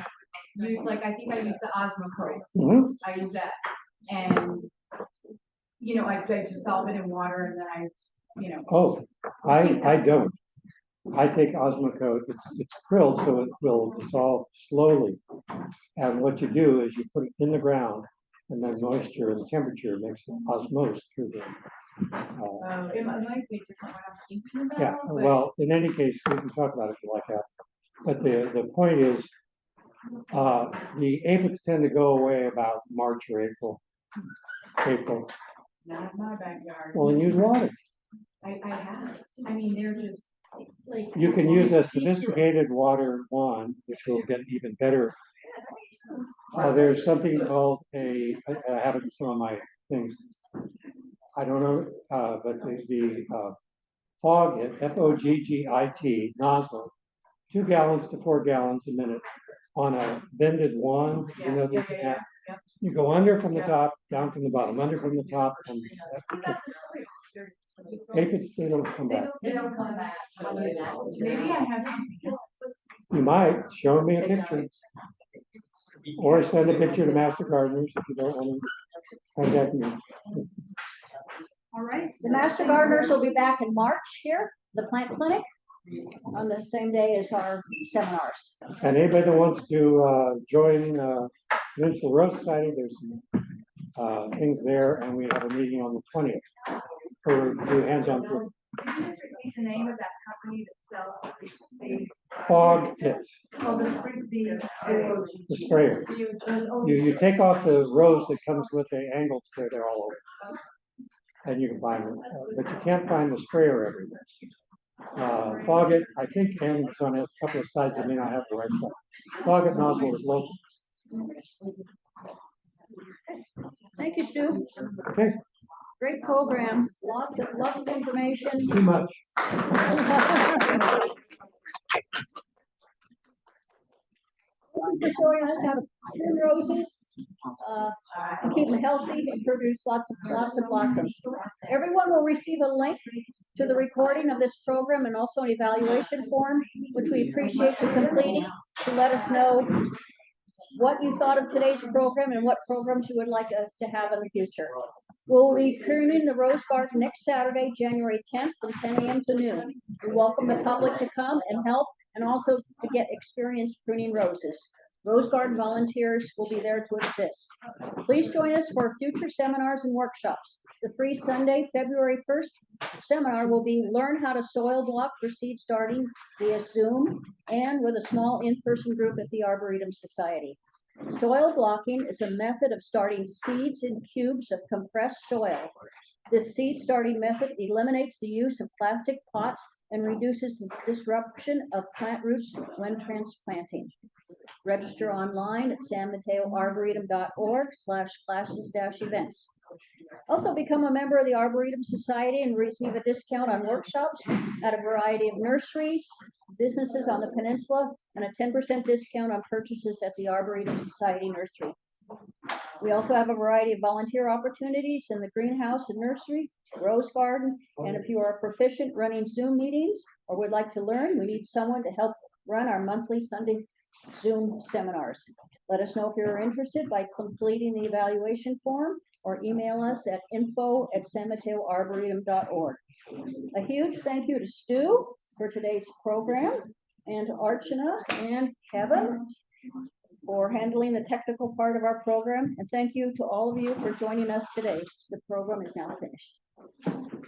use, like, I think I use the Osmocote, Mhm. I use that, and, I dissolve it in water and then Oh, I don't. I take Osmocote, it's prilled, so it will dissolve slowly. And what you do is you put it in the ground, and then moisture and temperature makes it osmose through the. it might be different what I'm thinking about. Yeah, but- well, in any case, we can talk about it if you like that. But the point is, the aphids tend to go away about March or April. Not in my backyard. Well, then use water. I have, they're just, like. You can use a sophisticated water wand, which will get even better. There's something called I have it in some of my things. I don't know, but the Foggit, Foggit nozzle, 2 gallons to 4 gallons a minute on a bended wand. You know, Yeah. you go under from the top, down from the bottom, under from the top, and aphids, they don't come back. They don't come back. Maybe I have something else. You might show me a picture, or send a picture to Master Gardeners if you don't want to contact me. All right. The Master Gardeners will be back in March here, the plant clinic, on the same day as our seminars. And anybody that wants to join Peninsula Rose Society, there's some things there, and we have a meeting on the 20th for do hands-on tour. Can you just repeat the name of that company that sells the Fog tip, the sprayer. You take off the rose that comes with the angled spray, they're all over. And you can find them, but you can't find the sprayer everywhere. Foggit, I think Amazon has a couple of sizes that may not have the right size. Foggit nozzle is local. Thank you, Stu. Okay, Great program. Lots of information. too much. Thank you for showing us how to prune roses, and keep them healthy and produce lots of blossoms. Everyone will receive a link to the recording of this program and also an evaluation form, which we appreciate you completing to let us know what you thought of today's program and what programs you would like us to have in the future. We'll be pruning the rose garden next Saturday, January 10th, from 10 a.m. to noon. We welcome the public to come and help, and also to get experience pruning roses. Rose garden volunteers will be there to assist. Please join us for future seminars and workshops. The free Sunday, February 1st seminar will be Learn How to Soil Block for Seed Starting via Zoom and with a small in-person group at the Arboretum Society. Soil blocking is a method of starting seeds in cubes of compressed soil. This seed starting method eliminates the use of plastic pots and reduces the disruption of plant roots when transplanting. Register online at sanmateloarboretum.org/classes-events. Also become a member of the Arboretum Society and receive a discount on workshops at a variety of nurseries, businesses on the peninsula, and a 10% discount on purchases at the Arboretum Society nursery. We also have a variety of volunteer opportunities in the greenhouse and nursery, rose garden, and if you are proficient running Zoom meetings or would like to learn, we need someone to help run our monthly Sunday Zoom seminars. Let us know if you're interested by completing the evaluation form or email us at info@sanmateloarboretum.org. A huge thank you to Stu for today's program, and Archana and Kevin for handling the technical part of our program. And thank you to all of you for joining us today. The program is now finished.